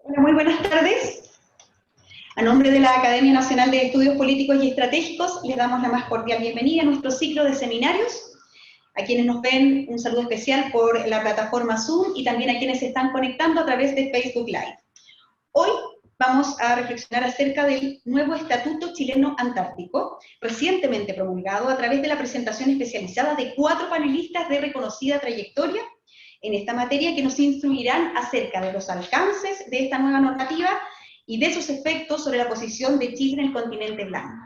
Hola, muy buenas tardes. A nombre de la Academia Nacional de Estudios Políticos y Estratégicos, les damos la más cordial bienvenida a nuestro ciclo de seminarios. A quienes nos ven, un saludo especial por la plataforma Zoom y también a quienes se están conectando a través de Facebook Live. Hoy vamos a reflexionar acerca del nuevo Estatuto Chileno Antártico, recientemente promulgado a través de la presentación especializada de 4 panelistas de reconocida trayectoria en esta materia que nos instruirán acerca de los alcances de esta nueva normativa y de sus efectos sobre la posición de Chile en el continente blanco.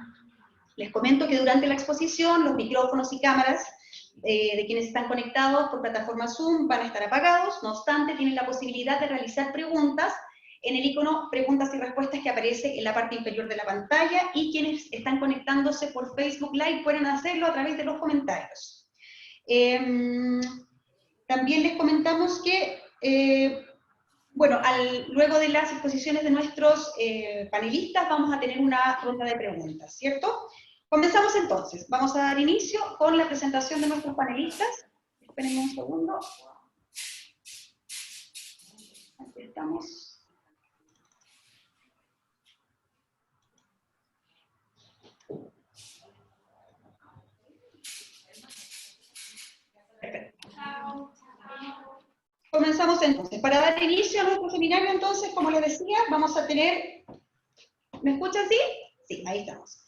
Les comento que durante la exposición los micrófonos y cámaras de quienes están conectados por plataforma Zoom van a estar apagados, no obstante tienen la posibilidad de realizar preguntas en el icono preguntas y respuestas que aparece en la parte inferior de la pantalla, y quienes están conectándose por Facebook Live pueden hacerlo a través de los comentarios. También les comentamos que, luego de las exposiciones de nuestros panelistas vamos a tener una ronda de preguntas, ¿cierto? Comenzamos entonces. Vamos a dar inicio con la presentación de nuestros panelistas. Esperen un segundo. Aquí estamos. Comenzamos entonces. Para dar inicio a nuestro seminario, entonces, como les decía, vamos a tener... ¿Me escuchan, sí? Sí, ahí estamos.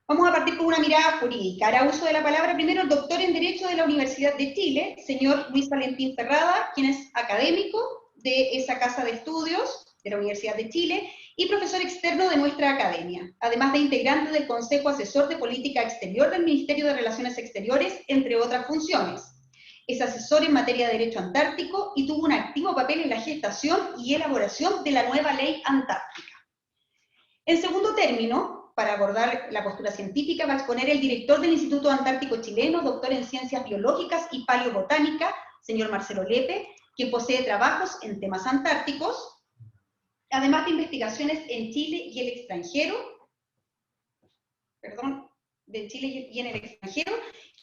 Vamos a partir con una mirada jurídica. Hará uso de la palabra primero el doctor en Derecho de la Universidad de Chile, señor Luis Valentín Ferrada, quien es académico de esa casa de estudios de la Universidad de Chile y profesor externo de nuestra academia, además de integrante del Consejo Asesor de Política Exterior del Ministerio de Relaciones Exteriores, entre otras funciones. Es asesor en materia de Derecho Antártico y tuvo un activo papel en la gestación y elaboración de la nueva Ley Antártica. En segundo término, para abordar la postura científica, va a exponer el director del Instituto Antártico Chileno, doctor en Ciencias Biológicas y Paleobotánica, señor Marcelo Lepe, quien posee trabajos en temas antárticos, además de investigaciones en Chile y el extranjero, y en el extranjero,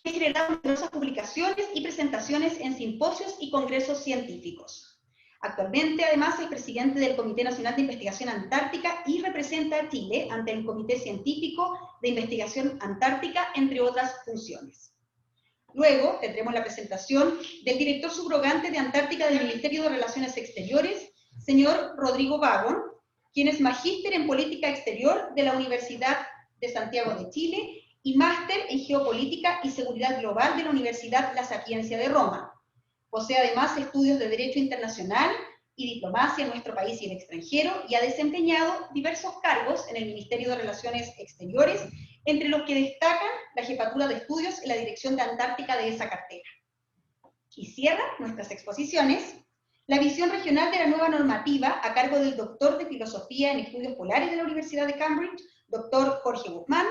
que ha generado numerosas publicaciones y presentaciones en simposios y congresos científicos. Actualmente, además, es presidente del Comité Nacional de Investigación Antártica y representa a Chile ante el Comité Científico de Investigación Antártica, entre otras funciones. Luego tendremos la presentación del director subrogante de Antártica del Ministerio de Relaciones Exteriores, señor Rodrigo Vagón, quien es magíster en Política Exterior de la Universidad de Santiago de Chile y máster en Geopolítica y Seguridad Global de la Universidad La Sapienza de Roma. Posee además estudios de Derecho Internacional y Diplomacia en nuestro país y el extranjero, y ha desempeñado diversos cargos en el Ministerio de Relaciones Exteriores, entre los que destacan la jefatura de estudios en la Dirección de Antártica de esa cartera. Y cierra nuestras exposiciones la visión regional de la nueva normativa a cargo del doctor de Filosofía en Estudios Polares de la Universidad de Cambridge, doctor Jorge Guzmán,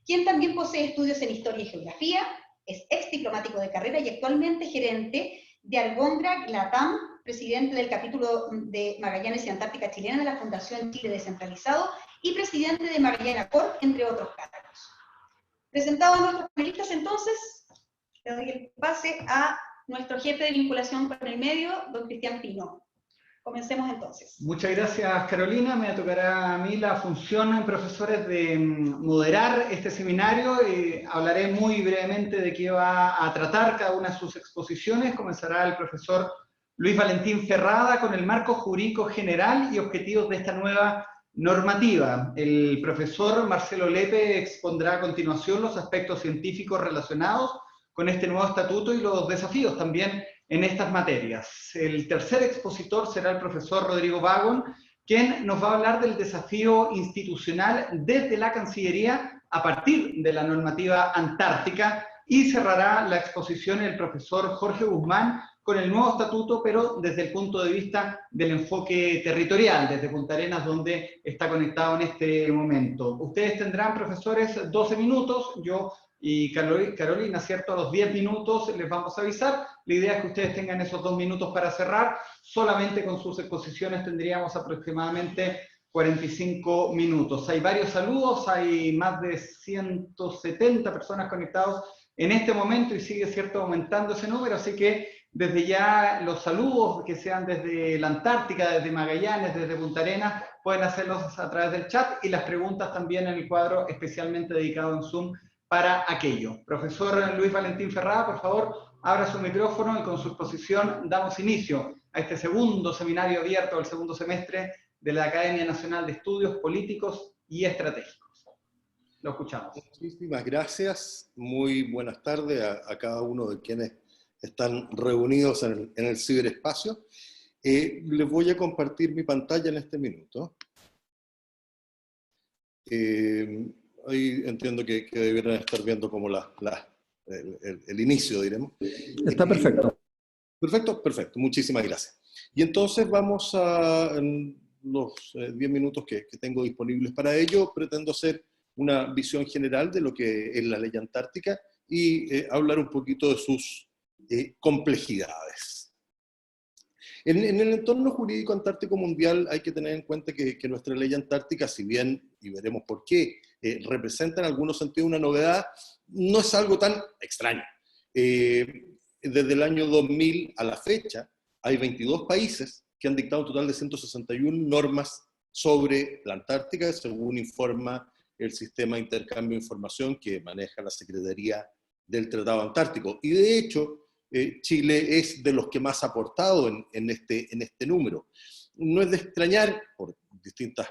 quien también posee estudios en Historia y Geografía, es ex diplomático de carrera y actualmente gerente de Algondrag Latam, presidente del capítulo de Magallanes y Antártica Chilena de la Fundación Chile Descentralizado y presidente de Magallanes Corp, entre otros cargos. Presentados a nuestros panelistas, entonces, le doy el pase a nuestro jefe de vinculación con el medio, don Cristian Pino. Comencemos entonces. Muchas gracias, Carolina. Me tocará a mí la función, profesores, de moderar este seminario. Hablaré muy brevemente de qué va a tratar cada una de sus exposiciones. Comenzará el profesor Luis Valentín Ferrada con el marco jurídico general y objetivos de esta nueva normativa. El profesor Marcelo Lepe expondrá a continuación los aspectos científicos relacionados con este nuevo estatuto y los desafíos también en estas materias. El tercer expositor será el profesor Rodrigo Vagón, quien nos va a hablar del desafío institucional desde la Cancillería a partir de la normativa antártica, y cerrará la exposición el profesor Jorge Guzmán con el nuevo estatuto, pero desde el punto de vista del enfoque territorial, desde Punta Arenas, donde está conectado en este momento. Ustedes tendrán, profesores, 12 minutos, yo y Carolina, ¿cierto? A los 10 minutos les vamos a avisar. La idea es que ustedes tengan esos 2 minutos para cerrar. Solamente con sus exposiciones tendríamos aproximadamente 45 minutos. Hay varios saludos, hay más de 170 personas conectadas en este momento y sigue, ¿cierto?, aumentando ese número, así que Desde ya los saludos, que sean desde la Antártica, desde Magallanes, desde Punta Arenas, pueden hacerlos a través del chat y las preguntas también en el cuadro especialmente dedicado en Zoom para aquello. Profesor Luis Valentín Ferrada, por favor, abra su micrófono y con su exposición damos inicio a este segundo seminario abierto del segundo semestre de la Academia Nacional de Estudios Políticos y Estratégicos. Lo escuchamos. Muchísimas gracias. Muy buenas tardes a cada uno de quienes están reunidos en el ciberespacio. Les voy a compartir mi pantalla en este minuto. Ahí entiendo que debieran estar viendo como el inicio, diremos. Está perfecto. Perfecto. Muchísimas gracias. Y entonces vamos a, en los 10 minutos que tengo disponibles para ello, pretendo hacer una visión general de lo que es la ley antártica y hablar un poquito de sus complejidades. En el entorno jurídico antártico mundial hay que tener en cuenta que nuestra ley antártica, si bien, y veremos por qué, representa en algunos sentidos una novedad, no es algo tan extraño. Desde el año 2000 a la fecha, hay 22 países que han dictado un total de 161 normas sobre la Antártica, según informa el sistema de intercambio de información que maneja la Secretaría del Tratado Antártico. Y de hecho, Chile es de los que más ha aportado en este número. No es de extrañar, por distintas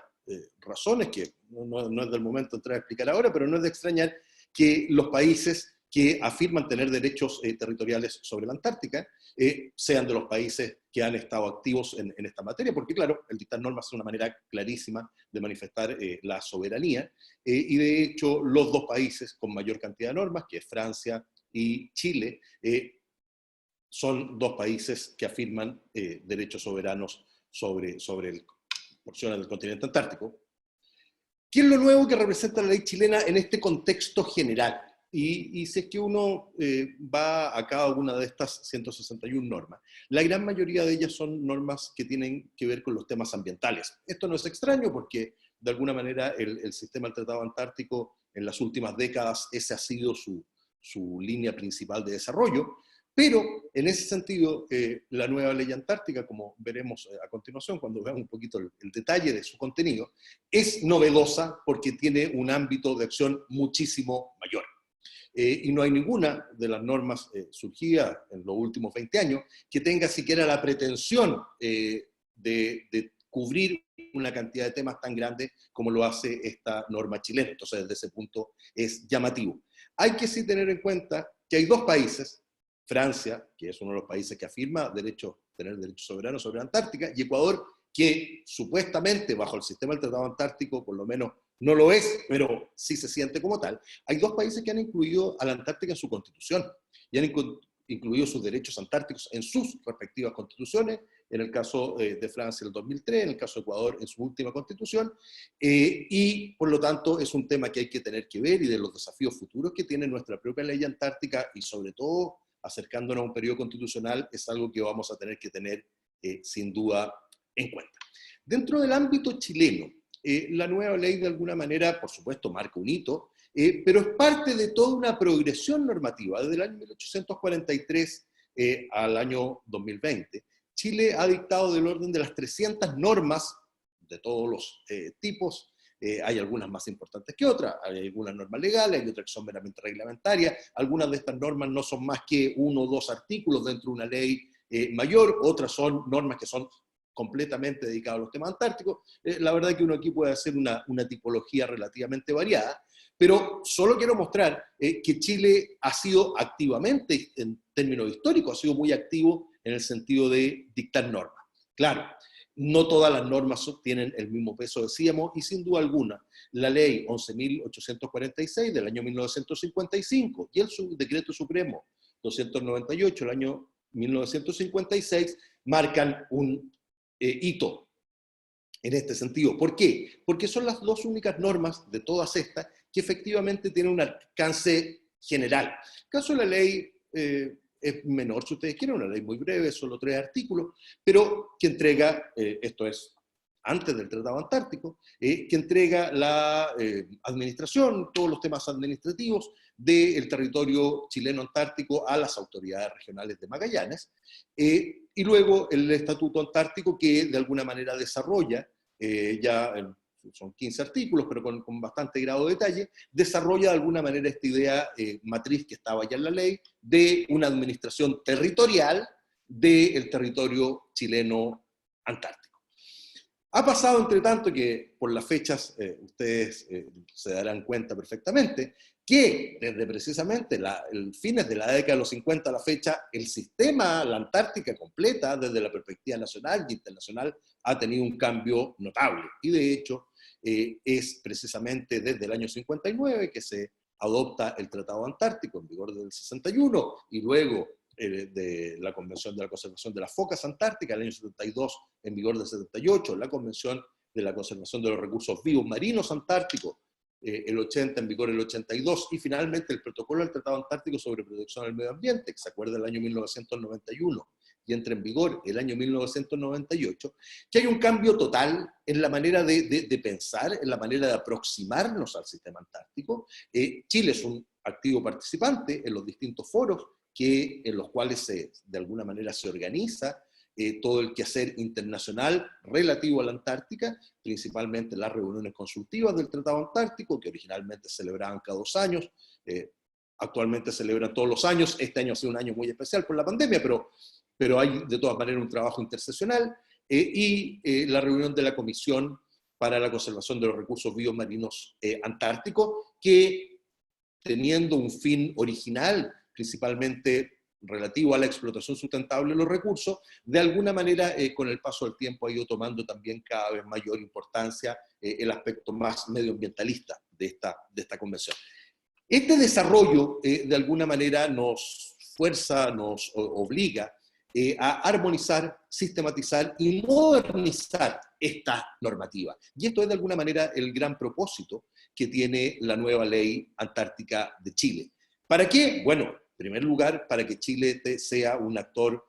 razones, que no es del momento de entrar a explicar ahora, pero no es de extrañar que los países que afirman tener derechos territoriales sobre la Antártica sean de los países que han estado activos en esta materia, porque claro, el dictar normas es una manera clarísima de manifestar la soberanía, y de hecho los dos países con mayor cantidad de normas, que es Francia y Chile, son dos países que afirman derechos soberanos sobre porciones del continente antártico. ¿Qué es lo nuevo que representa la ley chilena en este contexto general? Y si es que uno va a cada una de estas 161 normas, la gran mayoría de ellas son normas que tienen que ver con los temas ambientales. Esto no es extraño porque, de alguna manera, el sistema del Tratado Antártico en las últimas décadas, esa ha sido su línea principal de desarrollo. Pero, en ese sentido, la nueva ley antártica, como veremos a continuación, cuando veamos un poquito el detalle de su contenido, es novedosa porque tiene un ámbito de acción muchísimo mayor. Y no hay ninguna de las normas surgidas en los últimos 20 años que tenga siquiera la pretensión de cubrir una cantidad de temas tan grandes como lo hace esta norma chilena. Entonces, desde ese punto es llamativo. Hay que sí tener en cuenta que hay dos países, Francia, que es uno de los países que afirma tener derechos soberanos sobre la Antártica, y Ecuador, que supuestamente bajo el sistema del Tratado Antártico, por lo menos no lo es, pero sí se siente como tal. Hay dos países que han incluido a la Antártica en su constitución, y han incluido sus derechos antárticos en sus respectivas constituciones, en el caso de Francia en el 2003, en el caso de Ecuador en su última constitución, y por lo tanto es un tema que hay que tener que ver, y de los desafíos futuros que tiene nuestra propia ley antártica, y sobre todo acercándonos a un periodo constitucional, es algo que vamos a tener que tener sin duda en cuenta. Dentro del ámbito chileno, la nueva ley de alguna manera, por supuesto, marca un hito, pero es parte de toda una progresión normativa. Desde el año 1843 al año 2020, Chile ha dictado del orden de las 300 normas de todos los tipos. Hay algunas más importantes que otras, hay algunas normas legales, hay otras que son meramente reglamentarias, algunas de estas normas no son más que 1 o 2 artículos dentro de una ley mayor, otras son normas que son completamente dedicadas a los temas antárticos. La verdad es que uno aquí puede hacer una tipología relativamente variada, pero solo quiero mostrar que Chile ha sido activamente, en términos históricos, ha sido muy activo en el sentido de dictar normas. Claro, no todas las normas tienen el mismo peso, decíamos, y sin duda alguna, la ley 11.846 del año 1955 y el decreto supremo 298 del año 1956 marcan un hito en este sentido. ¿Por qué? Porque son las dos únicas normas de todas estas que efectivamente tienen un alcance general. El caso de la ley es menor, si ustedes quieren, una ley muy breve, solo 3 artículos, pero que entrega, esto es antes del Tratado Antártico, que entrega la administración, todos los temas administrativos del territorio chileno antártico a las autoridades regionales de Magallanes, y luego el Estatuto Antártico, que de alguna manera desarrolla, son 15 artículos, pero con bastante grado de detalle, desarrolla de alguna manera esta idea matriz que estaba ya en la ley, de una administración territorial del territorio chileno antártico. Ha pasado, entre tanto, que por las fechas ustedes se darán cuenta perfectamente, que desde precisamente el fines de la década de los 50 a la fecha, el sistema, la Antártica completa, desde la perspectiva nacional y internacional, ha tenido un cambio notable. Y de hecho, es precisamente desde el año 59 que se adopta el Tratado Antártico, en vigor del 61, y luego de la Convención de la Conservación de las Focas Antárticas, el año 72, en vigor del 78, la Convención de la Conservación de los Recursos Vivos Marinos Antárticos, el 80, en vigor el 82, y finalmente el Protocolo del Tratado Antártico sobre Protección del Medio Ambiente, que se acuerda del año 1991, y entra en vigor el año 1998, que hay un cambio total en la manera de pensar, en la manera de aproximarnos al sistema antártico. Chile es un activo participante en los distintos foros en los cuales de alguna manera se organiza todo el quehacer internacional relativo a la Antártica, principalmente las reuniones consultivas del Tratado Antártico, que originalmente se celebraban cada 2 años, actualmente se celebran todos los años. Este año ha sido un año muy especial por la pandemia, pero hay de todas maneras un trabajo interseccional, y la reunión de la Comisión para la Conservación de los Recursos Vivos Marinos Antárticos, que teniendo un fin original, principalmente relativo a la explotación sustentable de los recursos, de alguna manera con el paso del tiempo ha ido tomando también cada vez mayor importancia el aspecto más medioambientalista de esta convención. Este desarrollo de alguna manera nos fuerza, nos obliga a armonizar, sistematizar y modernizar esta normativa. Y esto es de alguna manera el gran propósito que tiene la nueva Ley Antártica de Chile. ¿Para qué? Bueno, en primer lugar, para que Chile sea un actor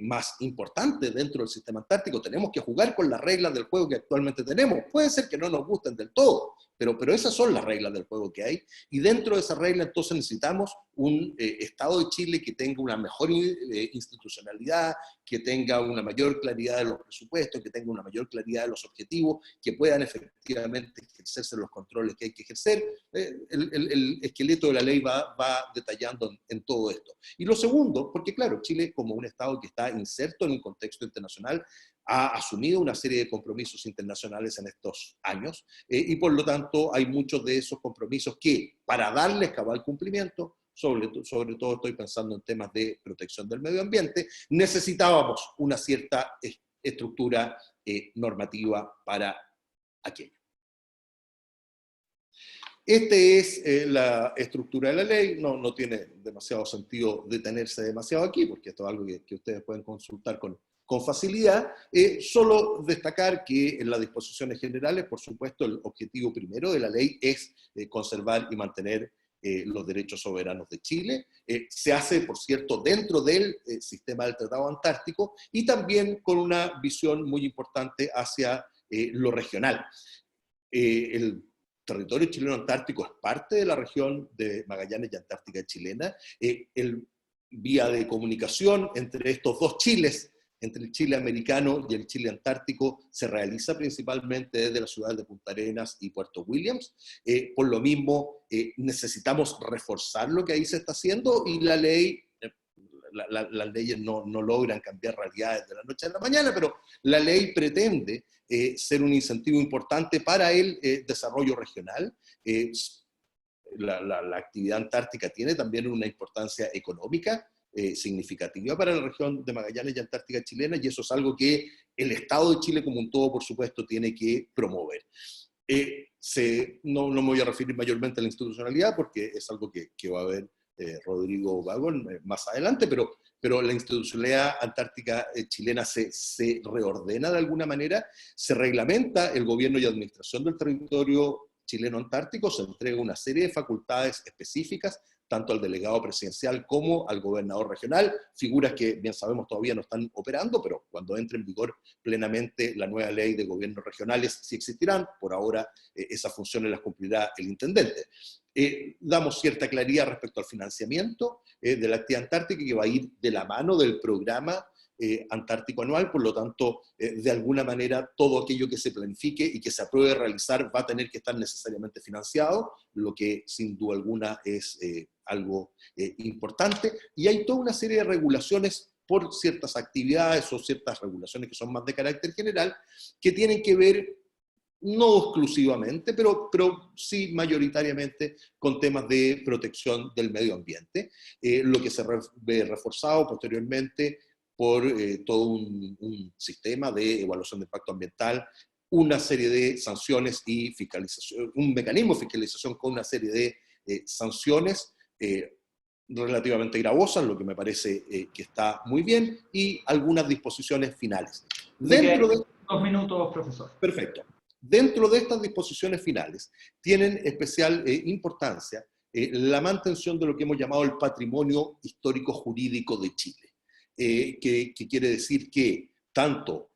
más importante dentro del sistema antártico. Tenemos que jugar con las reglas del juego que actualmente tenemos. Puede ser que no nos gusten del todo, pero esas son las reglas del juego que hay, y dentro de esas reglas entonces necesitamos un Estado de Chile que tenga una mejor institucionalidad, que tenga una mayor claridad de los presupuestos, que tenga una mayor claridad de los objetivos, que puedan efectivamente ejercerse los controles que hay que ejercer. El esqueleto de la ley va detallando en todo esto. Y lo segundo, porque claro, Chile como un Estado que está inserto en un contexto internacional, ha asumido una serie de compromisos internacionales en estos años, y por lo tanto hay muchos de esos compromisos que, para darles cabal cumplimiento, sobre todo estoy pensando en temas de protección del medio ambiente, necesitábamos una cierta estructura normativa para aquello. Esta es la estructura de la ley. No tiene demasiado sentido detenerse demasiado aquí, porque esto es algo que ustedes pueden consultar con facilidad. Solo destacar que en las disposiciones generales, por supuesto, el objetivo primero de la ley es conservar y mantener los derechos soberanos de Chile. Se hace, por cierto, dentro del sistema del Tratado Antártico, y también con una visión muy importante hacia lo regional. El territorio chileno antártico es parte de la región de Magallanes y Antártica chilena. El vía de comunicación entre estos dos Chiles, entre el Chile americano y el Chile antártico, se realiza principalmente desde las ciudades de Punta Arenas y Puerto Williams. Por lo mismo, necesitamos reforzar lo que ahí se está haciendo, y la ley, las leyes no logran cambiar realidades de la noche a la mañana, pero la ley pretende ser un incentivo importante para el desarrollo regional. La actividad antártica tiene también una importancia económica significativa para la región de Magallanes y Antártica chilena, y eso es algo que el Estado de Chile como un todo, por supuesto, tiene que promover. No me voy a referir mayormente a la institucionalidad, porque es algo que va a ver Rodrigo Vagón más adelante, pero la institucionalidad antártica chilena se reordena de alguna manera, se reglamenta el gobierno y administración del territorio chileno antártico, se entrega una serie de facultades específicas, tanto al delegado presidencial como al gobernador regional, figuras que bien sabemos todavía no están operando, pero cuando entre en vigor plenamente la nueva ley de gobiernos regionales sí existirán. Por ahora esas funciones las cumplirá el intendente. Damos cierta claridad respecto al financiamiento de la actividad antártica, que va a ir de la mano del programa antártico anual. Por lo tanto, de alguna manera, todo aquello que se planifique y que se apruebe realizar va a tener que estar necesariamente financiado, lo que sin duda alguna es algo importante. Y hay toda una serie de regulaciones por ciertas actividades o ciertas regulaciones que son más de carácter general, que tienen que ver, no exclusivamente, pero sí mayoritariamente con temas de protección del medio ambiente, lo que se ve reforzado posteriormente por todo un sistema de evaluación de impacto ambiental, una serie de sanciones y fiscalización, un mecanismo de fiscalización con una serie de sanciones relativamente gravosas, lo que me parece que está muy bien, y algunas disposiciones finales. Dentro de 2 minutos, profesor. Perfecto. Dentro de estas disposiciones finales tienen especial importancia la mantención de lo que hemos llamado el patrimonio histórico jurídico de Chile, que quiere decir que tanto,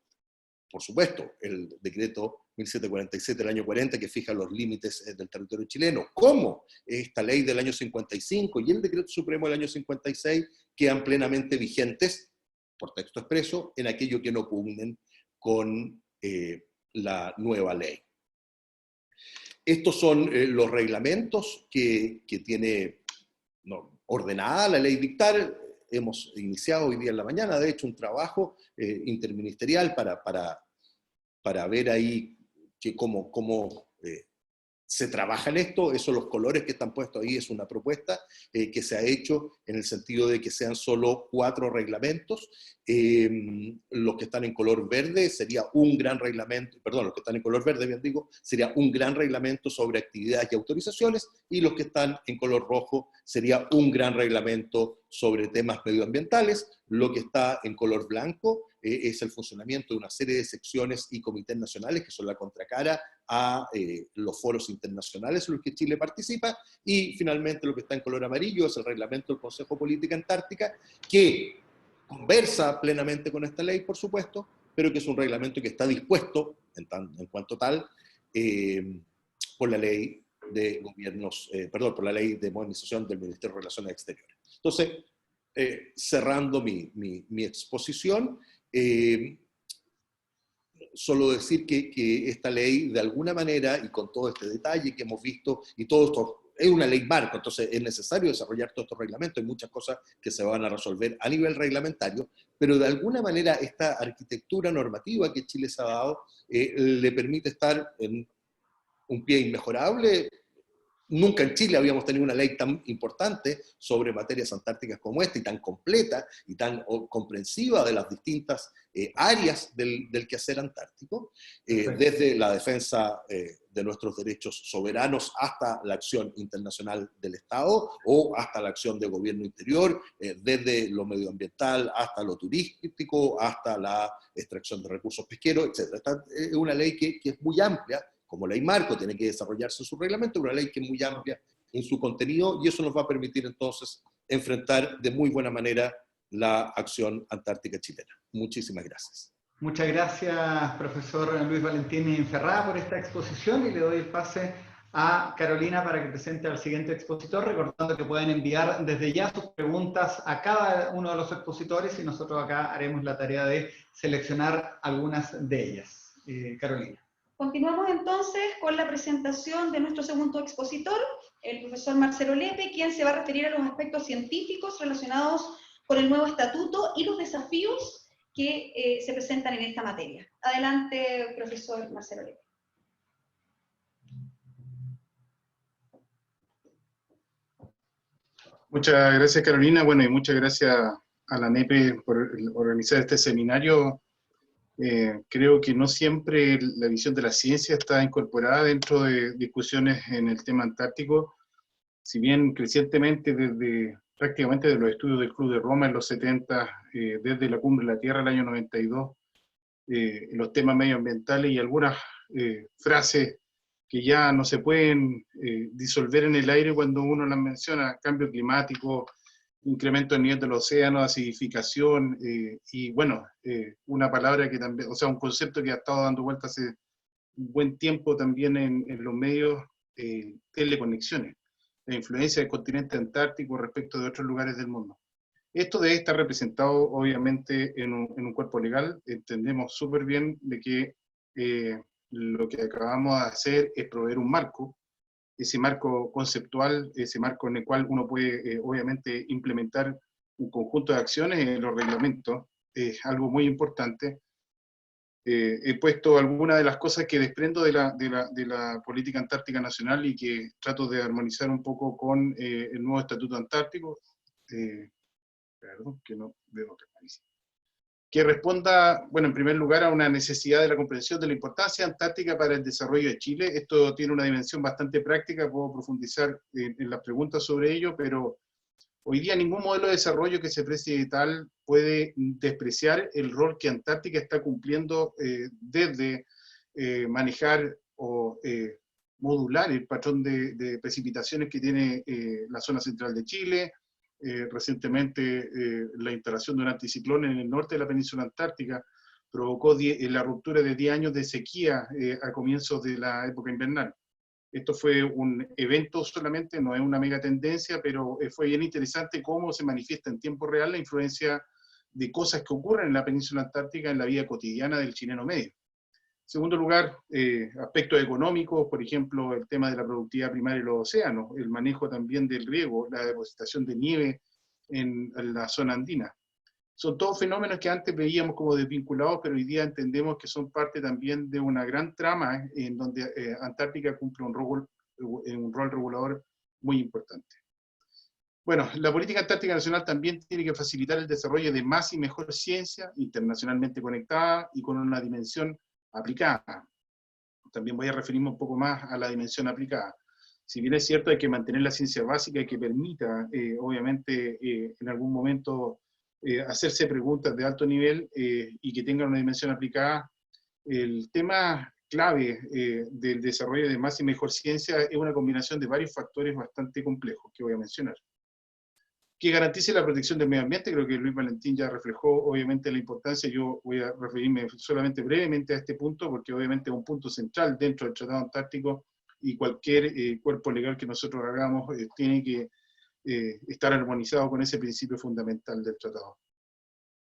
por supuesto, el decreto 1747 del año 40, que fija los límites del territorio chileno, como esta ley del año 55 y el decreto supremo del año 56, quedan plenamente vigentes, por texto expreso, en aquello que no pugnen con la nueva ley. Estos son los reglamentos que tiene ordenada la ley dictar. Hemos iniciado hoy día en la mañana, de hecho, un trabajo interministerial para ver ahí cómo se trabaja en esto. Esos, los colores que están puestos ahí, es una propuesta que se ha hecho en el sentido de que sean solo 4 reglamentos. Los que están en color verde sería un gran reglamento, perdón, los que están en color verde, bien digo, sería un gran reglamento sobre actividades y autorizaciones, y los que están en color rojo sería un gran reglamento sobre temas medioambientales. Lo que está en color blanco es el funcionamiento de una serie de secciones y comités nacionales que son la contracara a los foros internacionales en los que Chile participa, y finalmente lo que está en color amarillo es el reglamento del Consejo de Política Antártica, que conversa plenamente con esta ley, por supuesto, pero que es un reglamento que está dispuesto, en cuanto tal, por la ley de gobiernos, por la ley de modernización del Ministerio de Relaciones Exteriores. Entonces, cerrando mi exposición, solo decir que esta ley, de alguna manera, y con todo este detalle que hemos visto, y todo esto, es una ley marco, entonces es necesario desarrollar todos estos reglamentos. Hay muchas cosas que se van a resolver a nivel reglamentario, pero de alguna manera esta arquitectura normativa que Chile se ha dado le permite estar en un pie inmejorable. Nunca en Chile habíamos tenido una ley tan importante sobre materias antárticas como esta, y tan completa y tan comprensiva de las distintas áreas del quehacer antártico, desde la defensa de nuestros derechos soberanos hasta la acción internacional del Estado, o hasta la acción de gobierno interior, desde lo medioambiental hasta lo turístico, hasta la extracción de recursos pesqueros, etc. Esta es una ley que es muy amplia. Como ley marco tiene que desarrollarse su reglamento, una ley que es muy amplia en su contenido, y eso nos va a permitir entonces enfrentar de muy buena manera la acción antártica chilena. Muchísimas gracias. Muchas gracias, profesor Luis Valentín Ferrá, por esta exposición, y le doy el pase a Carolina para que presente al siguiente expositor, recordando que pueden enviar desde ya sus preguntas a cada uno de los expositores, y nosotros acá haremos la tarea de seleccionar algunas de ellas. Carolina. Continuamos entonces con la presentación de nuestro segundo expositor, el profesor Marcelo Lepe, quien se va a referir a los aspectos científicos relacionados con el nuevo estatuto y los desafíos que se presentan en esta materia. Adelante, profesor Marcelo Lepe. Muchas gracias, Carolina. Bueno, y muchas gracias a la NEPE por organizar este seminario. Creo que no siempre la visión de la ciencia está incorporada dentro de discusiones en el tema antártico, si bien crecientemente prácticamente desde los estudios del Club de Roma en los 70, desde la Cumbre de la Tierra el año 92, los temas medioambientales y algunas frases que ya no se pueden disolver en el aire cuando uno las menciona: cambio climático, incremento del nivel del océano, acidificación, y bueno, una palabra que también, o sea, un concepto que ha estado dando vuelta hace un buen tiempo también en los medios, teleconexiones. la influencia del continente antártico respecto de otros lugares del mundo. Esto debe estar representado, obviamente, en un cuerpo legal. Entendemos súper bien de que lo que acabamos de hacer es proveer un marco, ese marco conceptual, ese marco en el cual uno puede, obviamente, implementar un conjunto de acciones en los reglamentos, es algo muy importante. He puesto algunas de las cosas que desprendo de la política antártica nacional y que trato de armonizar un poco con el nuevo Estatuto Antártico. Perdón, que no veo otra país. Que responda, bueno, en primer lugar, a una necesidad de la comprensión de la importancia antártica para el desarrollo de Chile. Esto tiene una dimensión bastante práctica, puedo profundizar en las preguntas sobre ello, pero hoy día ningún modelo de desarrollo que se precie tal puede despreciar el rol que Antártica está cumpliendo desde manejar o modular el patrón de precipitaciones que tiene la zona central de Chile. Recientemente la instalación de un anticiclón en el norte de la península antártica provocó la ruptura de 10 años de sequía a comienzos de la época invernal. Esto fue un evento solamente, no es una mega tendencia, pero fue bien interesante cómo se manifiesta en tiempo real la influencia de cosas que ocurren en la península antártica en la vida cotidiana del chileno medio. En segundo lugar, aspectos económicos, por ejemplo, el tema de la productividad primaria de los océanos, el manejo también del riego, la depositación de nieve en la zona andina. Son todos fenómenos que antes veíamos como desvinculados, pero hoy día entendemos que son parte también de una gran trama en donde Antártica cumple un rol regulador muy importante. Bueno, la política antártica nacional también tiene que facilitar el desarrollo de más y mejor ciencia, internacionalmente conectada y con una dimensión aplicada. También voy a referirme un poco más a la dimensión aplicada. Si bien es cierto, hay que mantener la ciencia básica y que permita, obviamente, en algún momento hacerse preguntas de alto nivel y que tengan una dimensión aplicada, el tema clave del desarrollo de más y mejor ciencia es una combinación de varios factores bastante complejos que voy a mencionar. Que garantice la protección del medio ambiente, creo que Luis Valentín ya reflejó obviamente la importancia, yo voy a referirme solamente brevemente a este punto, porque obviamente es un punto central dentro del Tratado Antártico, y cualquier cuerpo legal que nosotros hagamos tiene que estar armonizado con ese principio fundamental del tratado.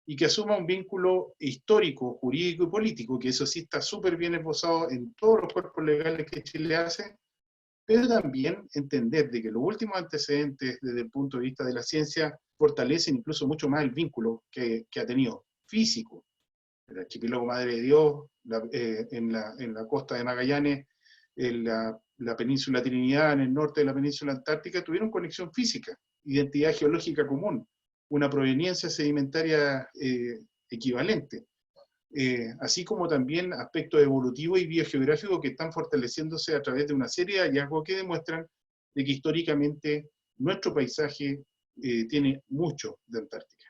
Y que asuma un vínculo histórico, jurídico y político, que eso sí está súper bien esbozado en todos los cuerpos legales que Chile hace, pero también entender de que los últimos antecedentes desde el punto de vista de la ciencia fortalecen incluso mucho más el vínculo que ha tenido físico. El archipiélago Madre de Dios, en la costa de Magallanes, en la península Trinidad, en el norte de la península antártica, tuvieron conexión física, identidad geológica común, una proveniencia sedimentaria equivalente, así como también aspectos evolutivos y biogeográficos que están fortaleciéndose a través de una serie de hallazgos que demuestran de que históricamente nuestro paisaje tiene mucho de Antártica.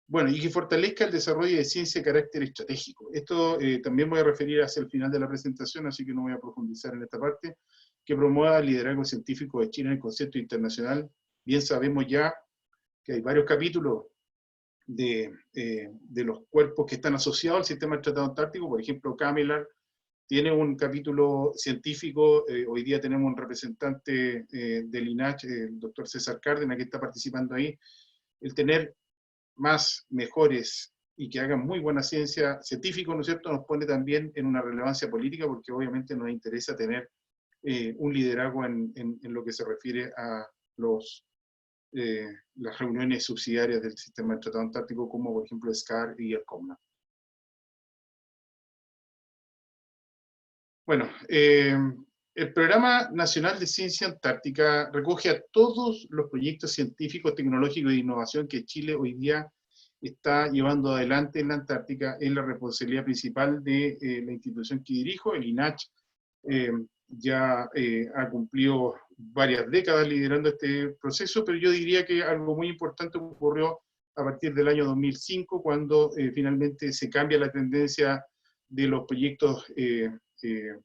Bueno, y que fortalezca el desarrollo de ciencia de carácter estratégico. Esto también voy a referir hacia el final de la presentación, así que no voy a profundizar en esta parte. Que promueva el liderazgo científico de Chile en el concepto internacional. Bien sabemos ya que hay varios capítulos de los cuerpos que están asociados al sistema del Tratado Antártico. Por ejemplo, CAMELAR tiene un capítulo científico. Hoy día tenemos un representante del INACH, el doctor César Cárdenas, que está participando ahí. El tener más, mejores y que hagan muy buena ciencia científica, ¿no es cierto?, nos pone también en una relevancia política, porque obviamente nos interesa tener un liderazgo en lo que se refiere a las reuniones subsidiarias del sistema del Tratado Antártico, como por ejemplo SCAR y el COMNA. Bueno, el Programa Nacional de Ciencia Antártica recoge a todos los proyectos científicos, tecnológicos e de innovación que Chile hoy día está llevando adelante en la Antártica. Es la responsabilidad principal de la institución que dirijo, el INACH. Ya ha cumplido varias décadas liderando este proceso, pero yo diría que algo muy importante ocurrió a partir del año 2005, cuando finalmente se cambia la tendencia de los proyectos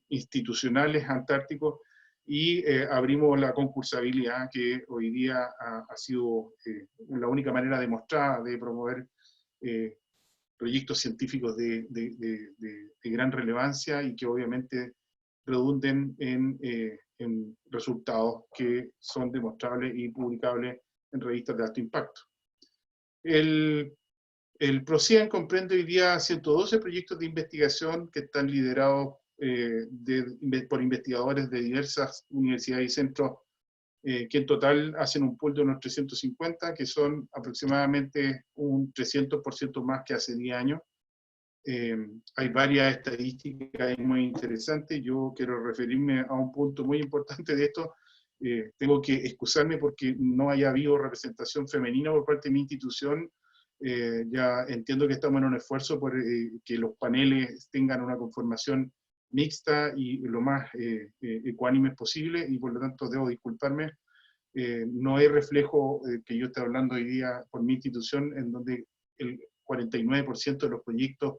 institucionales antárticos y abrimos la concursabilidad, que hoy día ha sido la única manera demostrada de promover proyectos científicos de gran relevancia y que obviamente redunden en resultados que son demostrables y publicables en revistas de alto impacto. El PROCIEN comprende hoy día 112 proyectos de investigación que están liderados por investigadores de diversas universidades y centros, que en total hacen un pool de unos 350, que son aproximadamente un 300% más que hace 10 años. Hay varias estadísticas muy interesantes. Yo quiero referirme a un punto muy importante de esto. Tengo que excusarme porque no haya habido representación femenina por parte de mi institución. Ya entiendo que estamos en un esfuerzo por que los paneles tengan una conformación mixta y lo más ecuánimes posible, y por lo tanto debo disculparme. No hay reflejo que yo esté hablando hoy día por mi institución, en donde el 49% de los proyectos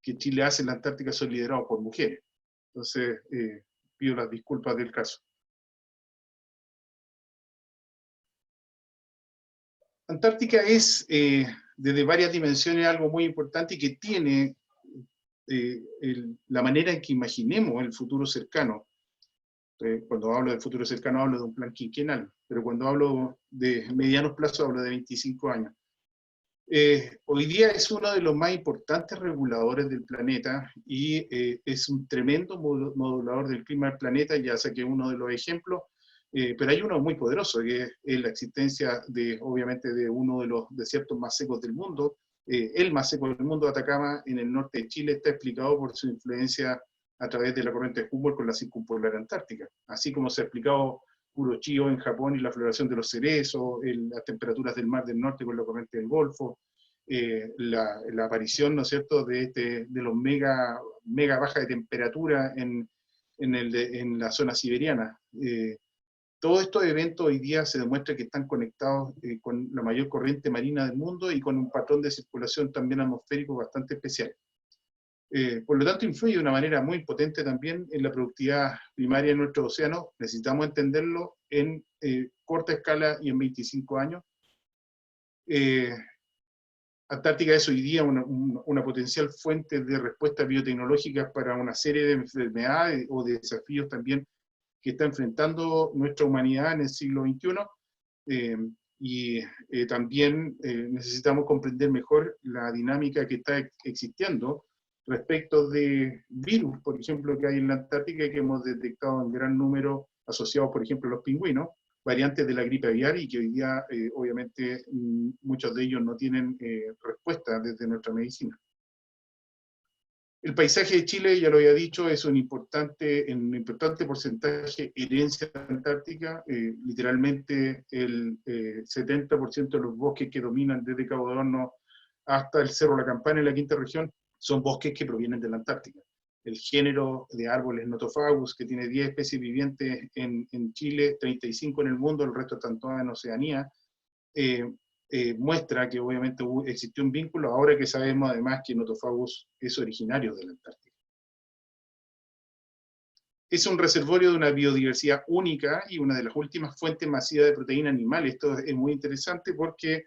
que Chile hace en la Antártica son liderados por mujeres. Entonces, pido las disculpas del caso. Antártica es, desde varias dimensiones, algo muy importante y que tiene la manera en que imaginemos el futuro cercano. Cuando hablo del futuro cercano hablo de un plan quinquenal, pero cuando hablo de medianos plazos hablo de 25 años. Hoy día es uno de los más importantes reguladores del planeta y es un tremendo modulador del clima del planeta. Ya saqué uno de los ejemplos, pero hay uno muy poderoso, que es la existencia obviamente, de uno de los desiertos más secos del mundo. El más seco del mundo, Atacama, en el norte de Chile, está explicado por su influencia a través de la corriente de Humboldt con la circumpolar antártica, así como se ha explicado Kuroshio en Japón y la floración de los cerezos, las temperaturas del Mar del Norte con la corriente del Golfo, la aparición, ¿no es cierto?, de los mega bajas de temperatura en la zona siberiana. Todos estos eventos hoy día se demuestra que están conectados con la mayor corriente marina del mundo y con un patrón de circulación también atmosférico bastante especial. Por lo tanto, influye de una manera muy potente también en la productividad primaria de nuestros océanos. Necesitamos entenderlo en corta escala y en 25 años. Antártica es hoy día una potencial fuente de respuestas biotecnológicas para una serie de enfermedades o de desafíos también que está enfrentando nuestra humanidad en el siglo XXI. También necesitamos comprender mejor la dinámica que está existiendo respecto de virus, por ejemplo, que hay en la Antártica y que hemos detectado en gran número asociados, por ejemplo, a los pingüinos, variantes de la gripe aviar, y que hoy día, obviamente, muchos de ellos no tienen respuesta desde nuestra medicina. El paisaje de Chile, ya lo había dicho, es un importante porcentaje herencia antártica. Literalmente el 70% de los bosques que dominan desde Cabo de Hornos hasta el Cerro La Campana en la quinta región son bosques que provienen de la Antártica. El género de árboles Nothofagus, que tiene 10 especies vivientes en Chile, 35 en el mundo, el resto están todas en Oceanía, muestra que obviamente existió un vínculo, ahora que sabemos además que Nothofagus es originario de la Antártica. Es un reservorio de una biodiversidad única y una de las últimas fuentes masivas de proteína animal. Esto es muy interesante porque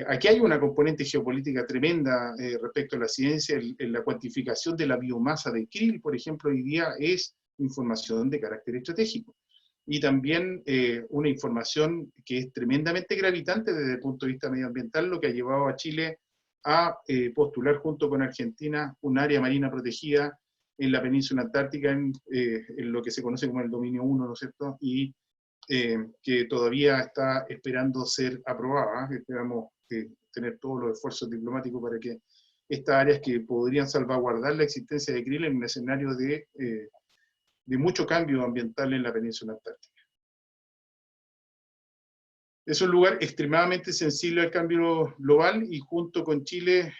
aquí hay una componente geopolítica tremenda respecto a la ciencia. La cuantificación de la biomasa de krill, por ejemplo, hoy día es información de carácter estratégico. Y también una información que es tremendamente gravitante desde el punto de vista medioambiental, lo que ha llevado a Chile a postular junto con Argentina un área marina protegida en la península antártica, en lo que se conoce como el Dominio 1, ¿no es cierto?, y que todavía está esperando ser aprobada. Esperamos tener todos los esfuerzos diplomáticos para que estas áreas que podrían salvaguardar la existencia de krill en un escenario de mucho cambio ambiental en la península antártica. Es un lugar extremadamente sensible al cambio global y junto con Chile,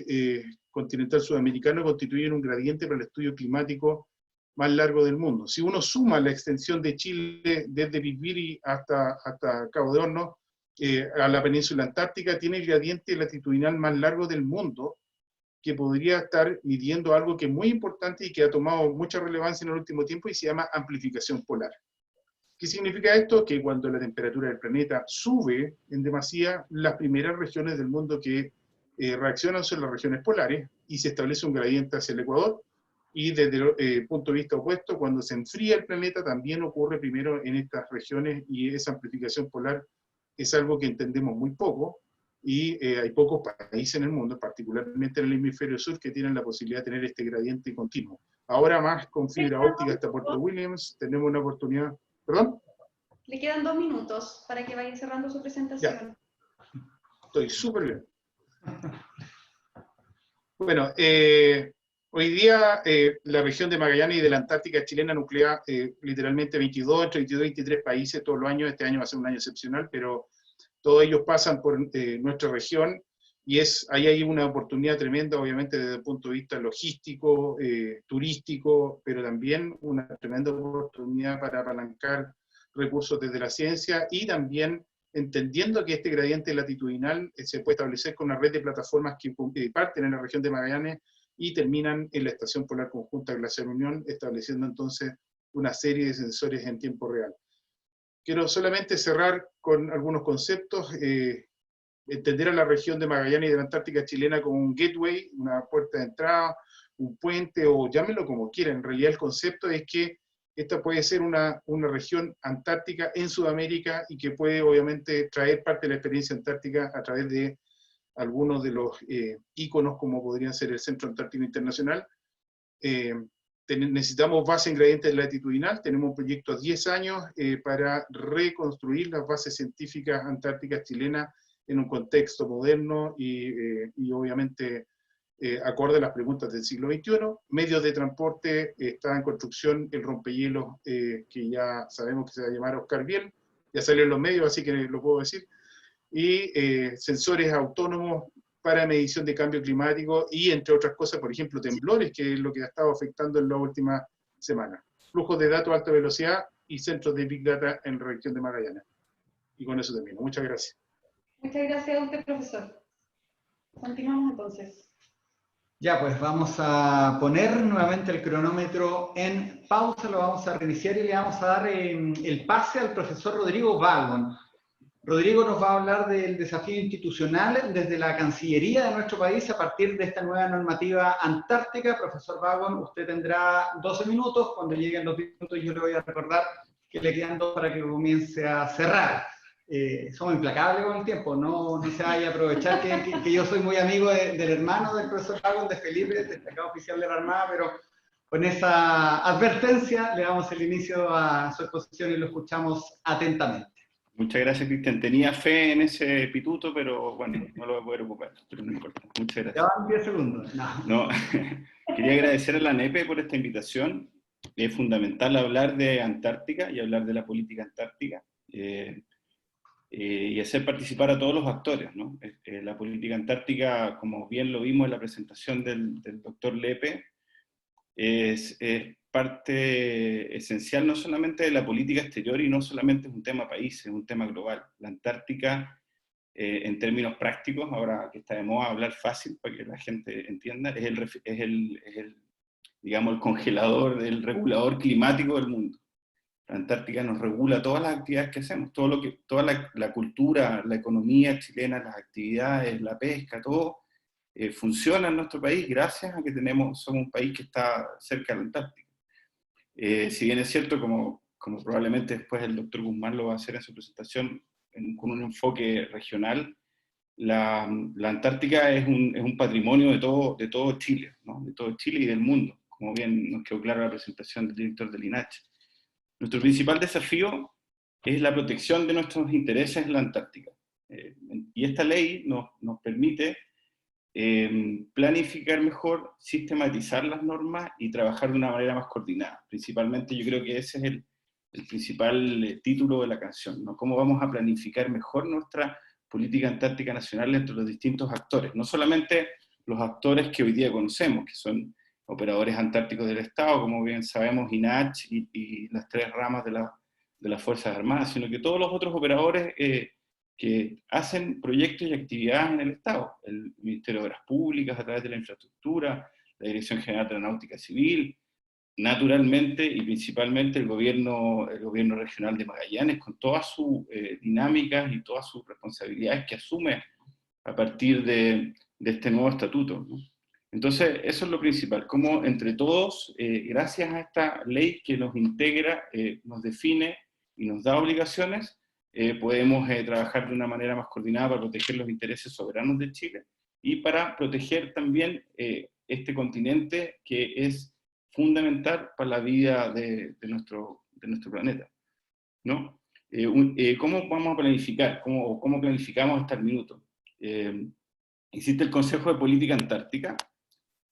continental sudamericano, constituyen un gradiente para el estudio climático más largo del mundo. Si uno suma la extensión de Chile desde Bisbiri hasta Cabo de Hornos, a la península antártica, tiene el gradiente latitudinal más largo del mundo, que podría estar midiendo algo que es muy importante y que ha tomado mucha relevancia en el último tiempo y se llama amplificación polar. ¿Qué significa esto? Que cuando la temperatura del planeta sube en demasía, las primeras regiones del mundo que reaccionan son las regiones polares y se establece un gradiente hacia el Ecuador, y desde el punto de vista opuesto, cuando se enfría el planeta, también ocurre primero en estas regiones, y esa amplificación polar es algo que entendemos muy poco, y hay pocos países en el mundo, particularmente en el hemisferio sur, que tienen la posibilidad de tener este gradiente continuo. Ahora más con fibra óptica hasta Puerto Williams, tenemos una oportunidad. ¿Perdón? Le quedan 2 minutos para que vaya cerrando su presentación. Ya. Estoy súper bien. Bueno, hoy día la región de Magallanes y de la Antártica chilena nuclea literalmente 22, entre 22 y 23 países todos los años. Este año va a ser un año excepcional, pero todos ellos pasan por nuestra región, y ahí hay una oportunidad tremenda, obviamente, desde el punto de vista logístico, turístico, pero también una tremenda oportunidad para apalancar recursos desde la ciencia, y también entendiendo que este gradiente latitudinal se puede establecer con una red de plataformas que parten en la región de Magallanes y terminan en la Estación Polar Conjunta Glaciar Unión, estableciendo entonces una serie de sensores en tiempo real. Quiero solamente cerrar con algunos conceptos. Entender a la región de Magallanes y de la Antártica chilena como un gateway, una puerta de entrada, un puente, o llámenlo como quieran. En realidad el concepto es que esta puede ser una región antártica en Sudamérica, y que puede obviamente traer parte de la experiencia antártica a través de algunos de los íconos, como podrían ser el Centro Antártico Internacional. Necesitamos base en gradiente latitudinal. Tenemos un proyecto a 10 años para reconstruir las bases científicas antárticas chilenas en un contexto moderno y obviamente acorde a las preguntas del siglo XXI. Medios de transporte, está en construcción el rompehielos, que ya sabemos que se va a llamar Oscar Biel, ya salió en los medios, así que lo puedo decir, y sensores autónomos para medición de cambio climático, y entre otras cosas, por ejemplo, temblores, que es lo que ha estado afectando en las últimas semanas. Flujos de datos a alta velocidad y centros de Big Data en la región de Magallanes. Y con eso termino. Muchas gracias. Muchas gracias a usted, profesor. Continuamos entonces. Ya, pues vamos a poner nuevamente el cronómetro en pausa, lo vamos a reiniciar y le vamos a dar el pase al profesor Rodrigo Vagon. Rodrigo nos va a hablar del desafío institucional desde la Cancillería de nuestro país a partir de esta nueva normativa antártica. Profesor Vagon, usted tendrá 12 minutos. Cuando lleguen los 10 minutos yo le voy a recordar que le quedan 2 para que comience a cerrar. Somos implacables con el tiempo, no se vaya a aprovechar que yo soy muy amigo del hermano del profesor Vagon, de Felipe, destacado oficial de la Armada, pero con esa advertencia le damos el inicio a su exposición y lo escuchamos atentamente. Muchas gracias, Cristian. Tenía fe en ese pituto, pero bueno, no lo voy a poder ocupar, pero no importa. Muchas gracias. Ya van 10 segundos. No. Quería agradecer a la NEPE por esta invitación. Es fundamental hablar de Antártica y hablar de la política antártica. Y hacer participar a todos los actores, ¿no? La política antártica, como bien lo vimos en la presentación del doctor Lepe, es parte esencial no solamente de la política exterior, y no solamente es un tema país, es un tema global. La Antártica, en términos prácticos, ahora que está de moda hablar fácil para que la gente entienda, es el digamos, el congelador, el regulador climático del mundo. La Antártica nos regula todas las actividades que hacemos, toda la cultura, la economía chilena, las actividades, la pesca, todo funciona en nuestro país gracias a que somos un país que está cerca de la Antártica. Si bien es cierto, como probablemente después el doctor Guzmán lo va a hacer en su presentación, con un enfoque regional, la Antártica es un patrimonio de todo Chile, ¿no? De todo Chile y del mundo, como bien nos quedó claro en la presentación del director del INACH. Nuestro principal desafío es la protección de nuestros intereses en la Antártica. Y esta ley nos permite planificar mejor, sistematizar las normas y trabajar de una manera más coordinada. Principalmente yo creo que ese es el principal título de la canción, ¿no? Cómo vamos a planificar mejor nuestra política antártica nacional entre los distintos actores, no solamente los actores que hoy día conocemos, que son operadores antárticos del Estado, como bien sabemos, INACH y las 3 ramas de las Fuerzas Armadas, sino que todos los otros operadores que hacen proyectos y actividades en el Estado, el Ministerio de Obras Públicas a través de la infraestructura, la Dirección General de la Náutica Civil, naturalmente y principalmente el gobierno regional de Magallanes, con todas sus dinámicas y todas sus responsabilidades que asume a partir de este nuevo estatuto, ¿no? Entonces, eso es lo principal, cómo entre todos, gracias a esta ley que nos integra, nos define y nos da obligaciones, podemos trabajar de una manera más coordinada para proteger los intereses soberanos de Chile y para proteger también este continente que es fundamental para la vida de nuestro planeta, ¿no? ¿Cómo vamos a planificar? ¿Cómo planificamos hasta el minuto? Existe el Consejo de Política Antártica,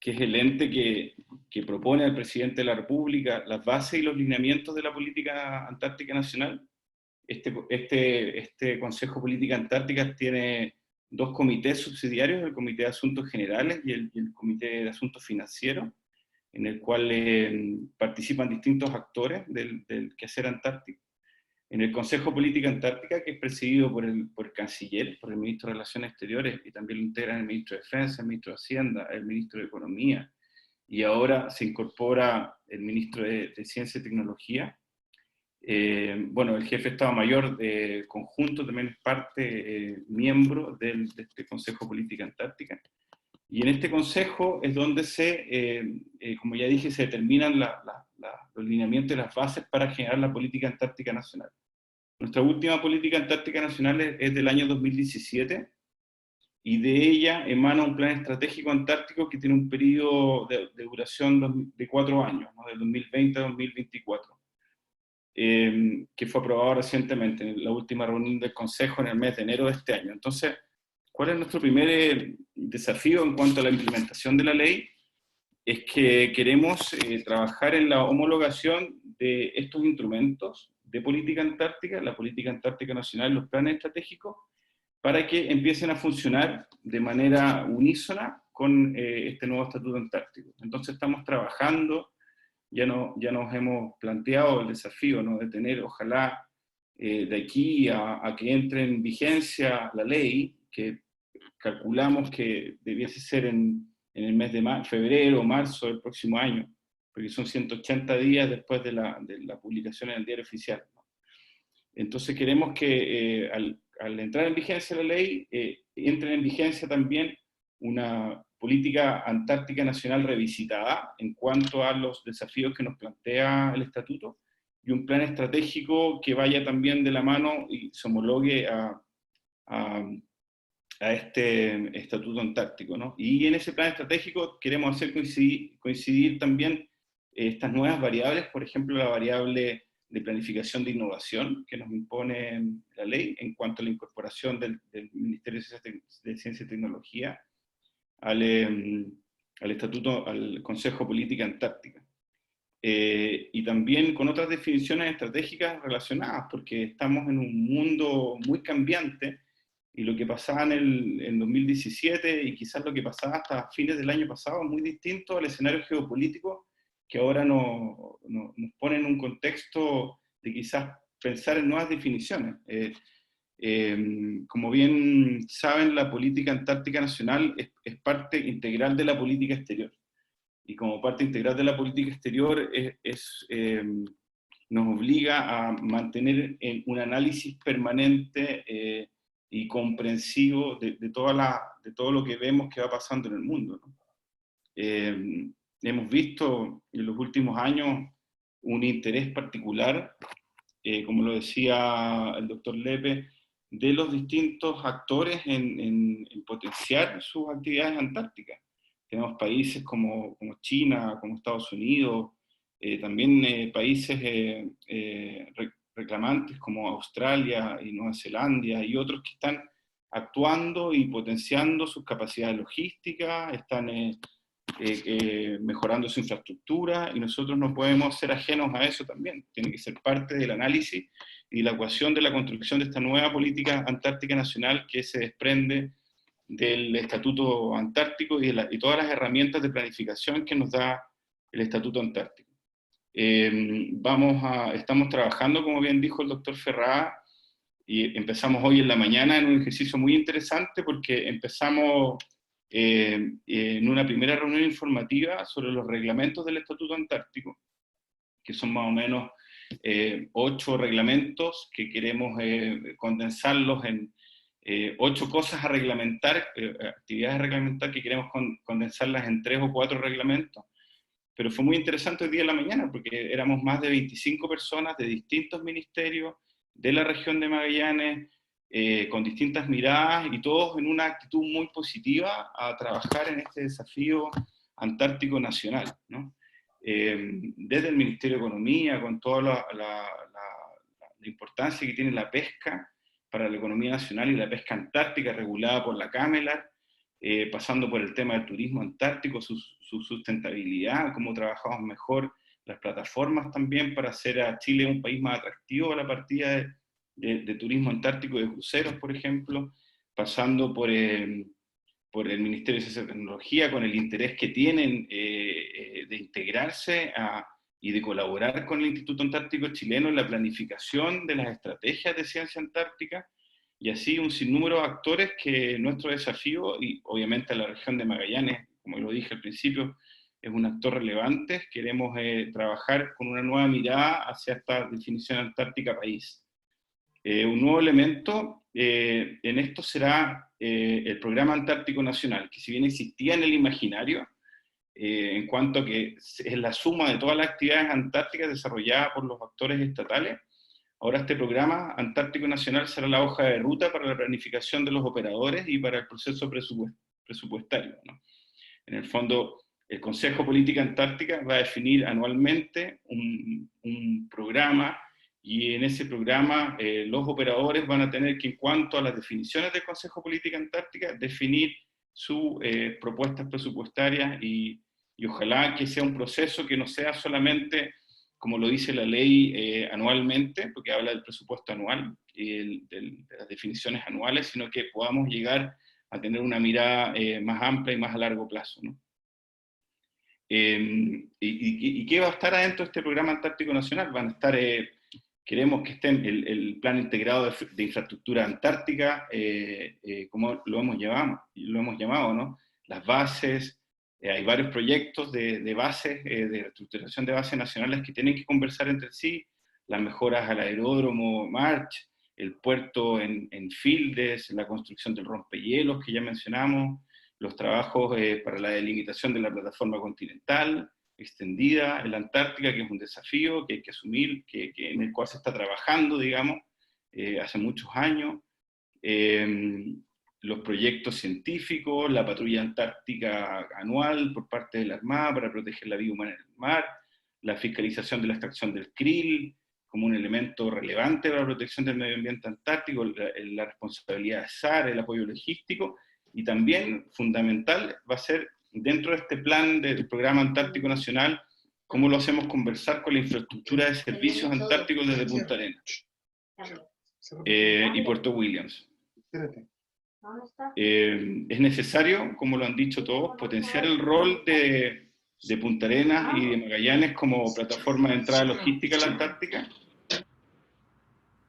que es el ente que propone al presidente de la República las bases y los lineamientos de la política antártica nacional. Este Consejo de Política Antártica tiene dos comités subsidiarios, el Comité de Asuntos Generales y el Comité de Asuntos Financieros, en el cual participan distintos actores del quehacer antártico. En el Consejo de Política Antártica, que es presidido por el canciller, por el ministro de Relaciones Exteriores, y también lo integran el ministro de Defensa, el ministro de Hacienda, el ministro de Economía, y ahora se incorpora el ministro de Ciencia y Tecnología. Bueno, el jefe de Estado Mayor de conjunto también es parte, miembro de este Consejo de Política Antártica. Y en este consejo es donde como ya dije, se determinan los lineamientos y las bases para generar la política antártica nacional. Nuestra última política antártica nacional es del año 2017, y de ella emana un plan estratégico antártico que tiene un periodo de duración de 4 años, ¿no? Del 2020 a 2024, que fue aprobado recientemente en la última reunión del Consejo en el mes de enero de este año. Entonces, ¿cuál es nuestro primer desafío en cuanto a la implementación de la ley? Es que queremos trabajar en la homologación de estos instrumentos de política antártica, la política antártica nacional y los planes estratégicos, para que empiecen a funcionar de manera unísona con este nuevo estatuto antártico. Entonces estamos trabajando, ya nos hemos planteado el desafío, ¿no?, de tener, ojalá, de aquí a que entre en vigencia la ley, que calculamos que debiese ser en el mes de febrero o marzo del próximo año, porque son 180 días después de la publicación en el diario oficial, ¿no? Entonces queremos que al entrar en vigencia la ley, entre en vigencia también una política antártica nacional revisitada en cuanto a los desafíos que nos plantea el estatuto, y un plan estratégico que vaya también de la mano y se homologue a este estatuto antártico, ¿no? Y en ese plan estratégico queremos hacer coincidir también estas nuevas variables, por ejemplo, la variable de planificación de innovación que nos impone la ley en cuanto a la incorporación del Ministerio de Ciencia y Tecnología al estatuto, al Consejo de Política Antártica. Y también con otras definiciones estratégicas relacionadas, porque estamos en un mundo muy cambiante, y lo que pasaba en 2017 y quizás lo que pasaba hasta fines del año pasado es muy distinto al escenario geopolítico que ahora nos pone en un contexto de quizás pensar en nuevas definiciones. Como bien saben, la política antártica nacional es parte integral de la política exterior. Y como parte integral de la política exterior nos obliga a mantener un análisis permanente y comprensivo de todo lo que vemos que va pasando en el mundo, ¿no? Hemos visto en los últimos años un interés particular, como lo decía el doctor Lepe, de los distintos actores en potenciar sus actividades antárticas. Tenemos países como China, como Estados Unidos, también países reclamantes como Australia y Nueva Zelanda y otros que están actuando y potenciando sus capacidades logísticas, están mejorando su infraestructura, y nosotros no podemos ser ajenos a eso también. Tiene que ser parte del análisis y la ecuación de la construcción de esta nueva política antártica nacional que se desprende del Estatuto Antártico y todas las herramientas de planificación que nos da el Estatuto Antártico. Estamos trabajando, como bien dijo el doctor Ferrá, y empezamos hoy en la mañana en un ejercicio muy interesante, porque empezamos en una primera reunión informativa sobre los reglamentos del Estatuto Antártico, que son más o menos 8 reglamentos que queremos condensarlos 8 cosas a reglamentar, actividades a reglamentar que queremos condensarlas en 3 o 4 reglamentos. Pero fue muy interesante hoy día en la mañana, porque éramos más de 25 personas de distintos ministerios, de la región de Magallanes, con distintas miradas, y todos en una actitud muy positiva a trabajar en este desafío antártico nacional, ¿no? Desde el Ministerio de Economía, con toda la importancia que tiene la pesca para la economía nacional y la pesca antártica regulada por la CAMELAR, pasando por el tema del turismo antártico, su sustentabilidad, cómo trabajamos mejor las plataformas también para hacer a Chile un país más atractivo a la partida de turismo antártico y de cruceros, por ejemplo, pasando por el Ministerio de Ciencia y Tecnología, con el interés que tienen de integrarse y de colaborar con el Instituto Antártico Chileno en la planificación de las estrategias de ciencia antártica, y así un sinnúmero de actores que nuestro desafío, y obviamente la región de Magallanes, como lo dije al principio, es un actor relevante. Queremos trabajar con una nueva mirada hacia esta definición antártica país. Un nuevo elemento en esto será el Programa Antártico Nacional, que si bien existía en el imaginario, en cuanto a que es la suma de todas las actividades antárticas desarrolladas por los actores estatales, ahora este Programa Antártico Nacional será la hoja de ruta para la planificación de los operadores y para el proceso presupuestario, ¿no? En el fondo, el Consejo Política Antártica va a definir anualmente un programa, y en ese programa los operadores van a tener que, en cuanto a las definiciones del Consejo Política Antártica, definir sus propuestas presupuestarias, y ojalá que sea un proceso que no sea solamente, como lo dice la ley, anualmente, porque habla del presupuesto anual y de las definiciones anuales, sino que podamos llegar a tener una mirada más amplia y más a largo plazo, ¿no? ¿Y qué va a estar adentro de este Programa Antártico Nacional? Van a estar, queremos que estén el plan integrado de infraestructura antártica, como lo hemos llamado, ¿no? Las bases, hay varios proyectos de bases, de reestructuración de bases nacionales que tienen que conversar entre sí, las mejoras al aeródromo March, el puerto en Fildes, la construcción del rompehielos que ya mencionamos, los trabajos para la delimitación de la plataforma continental extendida en la Antártica, que es un desafío que hay que asumir, en el cual se está trabajando, digamos, hace muchos años. Los proyectos científicos, la patrulla antártica anual por parte de la Armada para proteger la vida humana en el mar, la fiscalización de la extracción del krill como un elemento relevante para la protección del medio ambiente antártico, la responsabilidad de SAR, el apoyo logístico, y también fundamental va a ser, dentro de este plan del Programa Antártico Nacional, cómo lo hacemos conversar con la infraestructura de servicios antárticos desde Punta Arenas y Puerto Williams. Es necesario, como lo han dicho todos, potenciar el rol de Punta Arenas y de Magallanes como plataforma de entrada logística a la Antártica.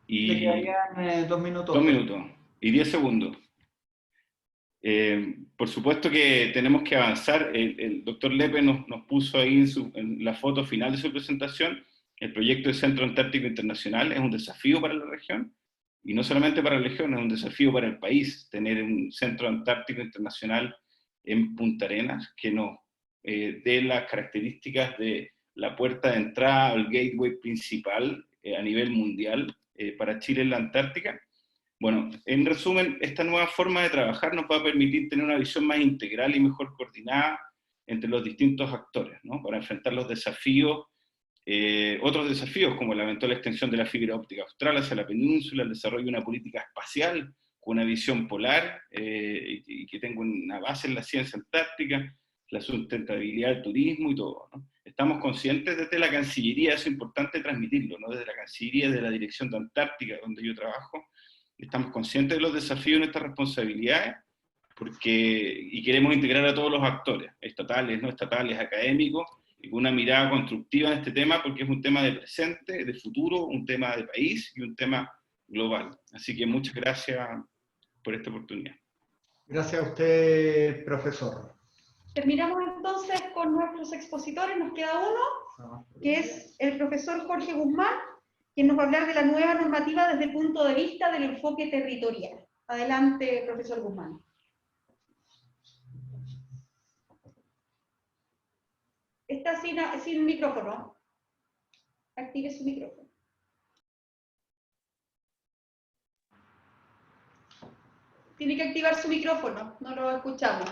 Le quedarían 2 minutos. 2 minutos y 10 segundos. Por supuesto que tenemos que avanzar. El doctor Lepe nos puso ahí en la foto final de su presentación, el proyecto de Centro Antártico Internacional es un desafío para la región, y no solamente para la región, es un desafío para el país, tener un Centro Antártico Internacional en Punta Arenas, que nos dé las características de la puerta de entrada, el gateway principal a nivel mundial para Chile en la Antártica. Bueno, en resumen, esta nueva forma de trabajar nos va a permitir tener una visión más integral y mejor coordinada entre los distintos actores, ¿no? Para enfrentar los desafíos, otros desafíos como la eventual extensión de la fibra óptica austral hacia la península, el desarrollo de una política espacial con una visión polar y que tenga una base en la ciencia antártica, la sustentabilidad del turismo y todo, ¿no? Estamos conscientes desde la Cancillería, es importante transmitirlo, ¿no? Desde la Cancillería, de la Dirección de Antártica, donde yo trabajo, estamos conscientes de los desafíos y nuestras responsabilidades, y queremos integrar a todos los actores, estatales, no estatales, académicos, y con una mirada constructiva en este tema, porque es un tema de presente, de futuro, un tema de país y un tema global. Así que muchas gracias por esta oportunidad. Gracias a usted, profesor. Terminamos entonces con nuestros expositores, nos queda uno, que es el profesor Jorge Guzmán, quien nos va a hablar de la nueva normativa desde el punto de vista del enfoque territorial. Adelante, profesor Guzmán. Está sin micrófono. Active su micrófono. Tiene que activar su micrófono, no lo escuchamos.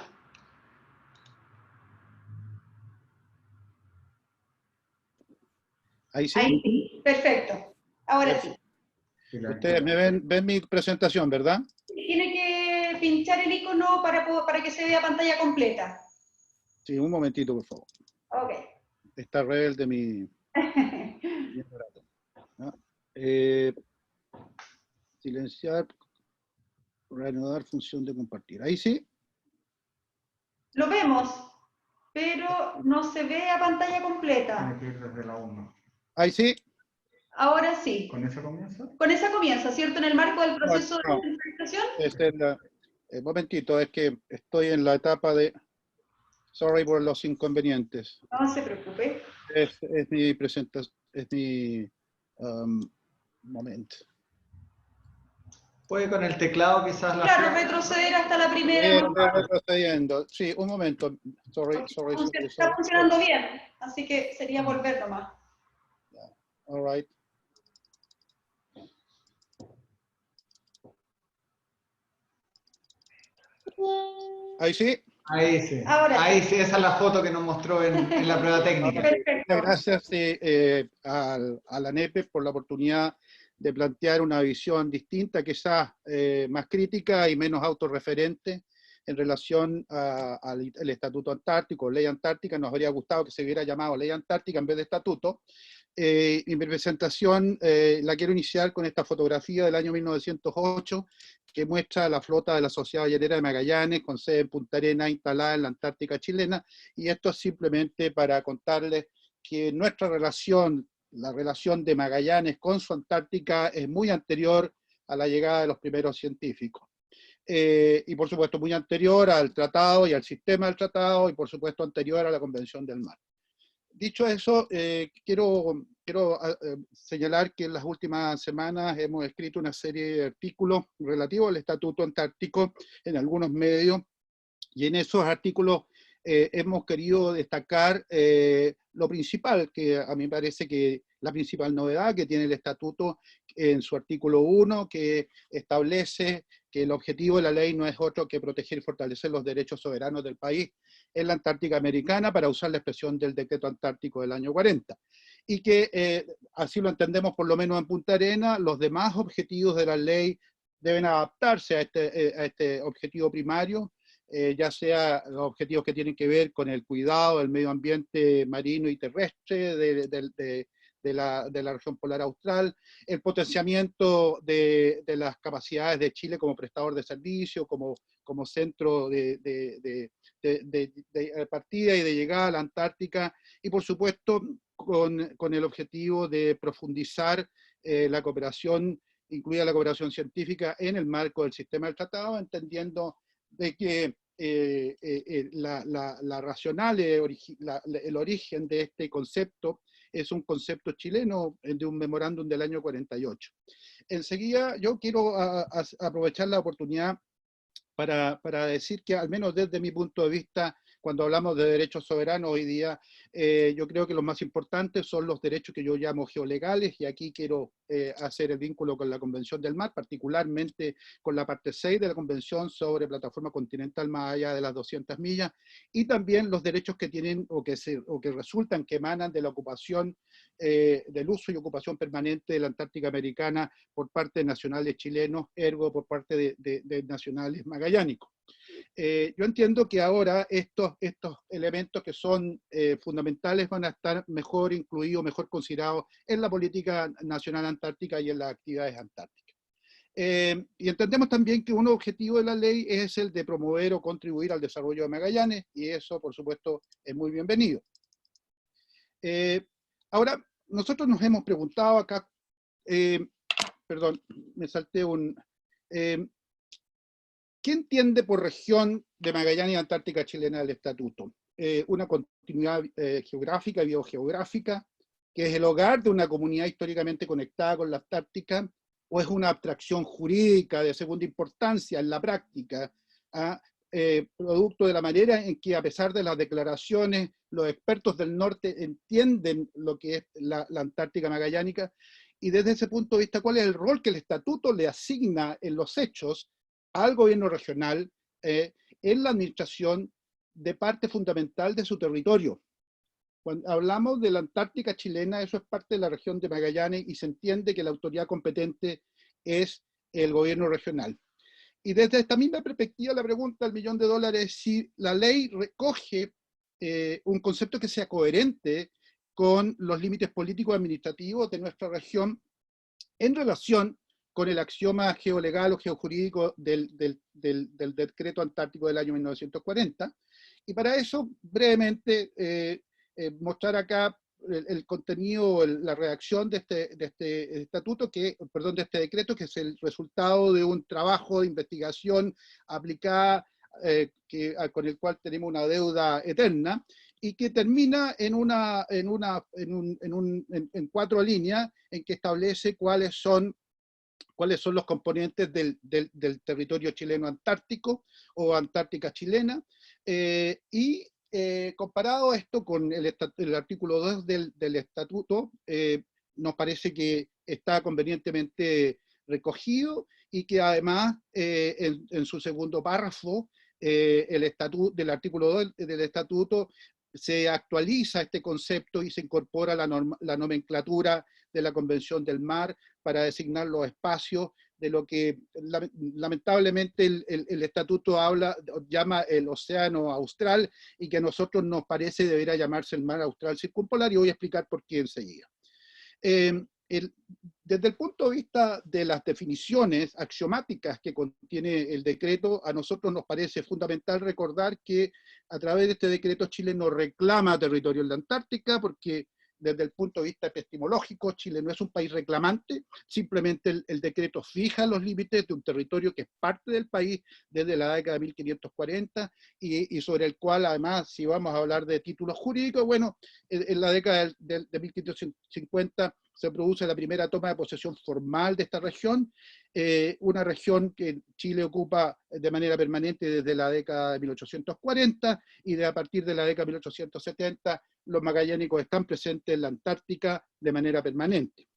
Ahí sí. Ahí sí, perfecto. Ahora sí. Ustedes me ven mi presentación, ¿verdad? Tiene que pinchar el icono para que se vea pantalla completa. Sí, un momentito, por favor. Ok. Está rebelde mi aparato. ¿No? Silenciar, reanudar función de compartir. Ahí sí. Lo vemos, pero no se ve a pantalla completa. Tiene que ir desde la 1. Ahí sí. Ahora sí. ¿Con esa comienza? Con esa comienza, ¿cierto? En el marco del proceso No. de presentación. Momentito, es que estoy en la etapa de... Sorry por los inconvenientes. No se preocupe. Es mi presentación, es mi momento. Puede con el teclado quizás la... Claro, retroceder hasta la primera. Estoy retrocediendo. Sí, un momento. Sorry. Está funcionando bien, así que sería volver nomás. All right. Ahí sí. Ahí sí. Ahora Ahí sí. sí, esa es la foto que nos mostró en la prueba técnica. Perfecto. Gracias a la NEPE por la oportunidad de plantear una visión distinta, quizás más crítica y menos autorreferente en relación al Estatuto Antártico, Ley Antártica. Nos habría gustado que se hubiera llamado Ley Antártica en vez de Estatuto. Y mi presentación la quiero iniciar con esta fotografía del año 1908, que muestra la flota de la Sociedad Ballenera de Magallanes, con sede en Punta Arenas, instalada en la Antártica chilena, y esto es simplemente para contarles que nuestra relación, la relación de Magallanes con su Antártica, es muy anterior a la llegada de los primeros científicos. Y por supuesto muy anterior al tratado y al sistema del tratado, y por supuesto anterior a la Convención del Mar. Dicho eso, quiero señalar que en las últimas semanas hemos escrito una serie de artículos relativos al Estatuto Antártico en algunos medios, y en esos artículos hemos querido destacar lo principal, que a mí me parece que la principal novedad que tiene el Estatuto en su artículo 1, que establece que el objetivo de la ley no es otro que proteger y fortalecer los derechos soberanos del país en la Antártica Americana, para usar la expresión del Decreto Antártico del año 40. Y que, así lo entendemos por lo menos en Punta Arenas, los demás objetivos de la ley deben adaptarse a este objetivo primario, ya sea los objetivos que tienen que ver con el cuidado del medio ambiente marino y terrestre de la región polar austral, el potenciamiento de las capacidades de Chile como prestador de servicio, como centro de partida y de llegada a la Antártica, y por supuesto con el objetivo de profundizar la cooperación, incluida la cooperación científica, en el marco del sistema del tratado, entendiendo de que la racional, el origen de este concepto es un concepto chileno de un memorándum del año 48. Enseguida yo quiero aprovechar la oportunidad para decir que, al menos desde mi punto de vista, cuando hablamos de derechos soberanos hoy día, yo creo que los más importantes son los derechos que yo llamo geolegales, y aquí quiero hacer el vínculo con la Convención del Mar, particularmente con la parte 6 de la Convención sobre plataforma continental más allá de las 200 millas, y también los derechos que tienen o que resultan, que emanan de la ocupación, del uso y ocupación permanente de la Antártica Americana por parte de nacionales chilenos, ergo por parte de nacionales magallánicos. Yo entiendo que ahora estos elementos que son fundamentales van a estar mejor incluidos, mejor considerados en la política nacional antártica y en las actividades antárticas. Y entendemos también que un objetivo de la ley es el de promover o contribuir al desarrollo de Magallanes, y eso, por supuesto, es muy bienvenido. Ahora, nosotros nos hemos preguntado acá, perdón, me salté un... ¿Qué entiende por región de Magallanes y Antártica chilena del Estatuto? Una continuidad geográfica y biogeográfica, que es el hogar de una comunidad históricamente conectada con la Antártica, o es una abstracción jurídica de segunda importancia en la práctica, producto de la manera en que, a pesar de las declaraciones, los expertos del norte entienden lo que es la Antártica magallánica, y desde ese punto de vista, ¿cuál es el rol que el estatuto le asigna en los hechos al gobierno regional en la administración de parte fundamental de su territorio? Cuando hablamos de la Antártica chilena, eso es parte de la región de Magallanes y se entiende que la autoridad competente es el gobierno regional. Y desde esta misma perspectiva, la pregunta del $1.000.000 es si la ley recoge un concepto que sea coherente con los límites políticos administrativos de nuestra región en relación con el axioma geolegal o geojurídico del decreto antártico del año 1940. Y para eso, brevemente, mostrar acá el contenido, la redacción de este estatuto, de este decreto, que es el resultado de un trabajo de investigación aplicada con el cual tenemos una deuda eterna, y que termina en 4 líneas en que establece cuáles son los componentes del territorio chileno antártico o Antártica chilena, y comparado esto con el artículo 2 del estatuto, nos parece que está convenientemente recogido y que además en su segundo párrafo del artículo 2 del estatuto se actualiza este concepto y se incorpora la nomenclatura de la Convención del Mar para designar los espacios de lo que lamentablemente el estatuto llama el Océano Austral, y que a nosotros nos parece debería llamarse el Mar Austral Circumpolar, y voy a explicar por qué enseguida. Desde el punto de vista de las definiciones axiomáticas que contiene el decreto, a nosotros nos parece fundamental recordar que a través de este decreto Chile no reclama territorio en la Antártica, porque desde el punto de vista epistemológico Chile no es un país reclamante, simplemente el decreto fija los límites de un territorio que es parte del país desde la década de 1540 y sobre el cual, además, si vamos a hablar de títulos jurídicos, bueno, en la década de 1550 se produce la primera toma de posesión formal de esta región, una región que Chile ocupa de manera permanente desde la década de 1840, y a partir de la década de 1870 los magallánicos están presentes en la Antártica de manera permanente.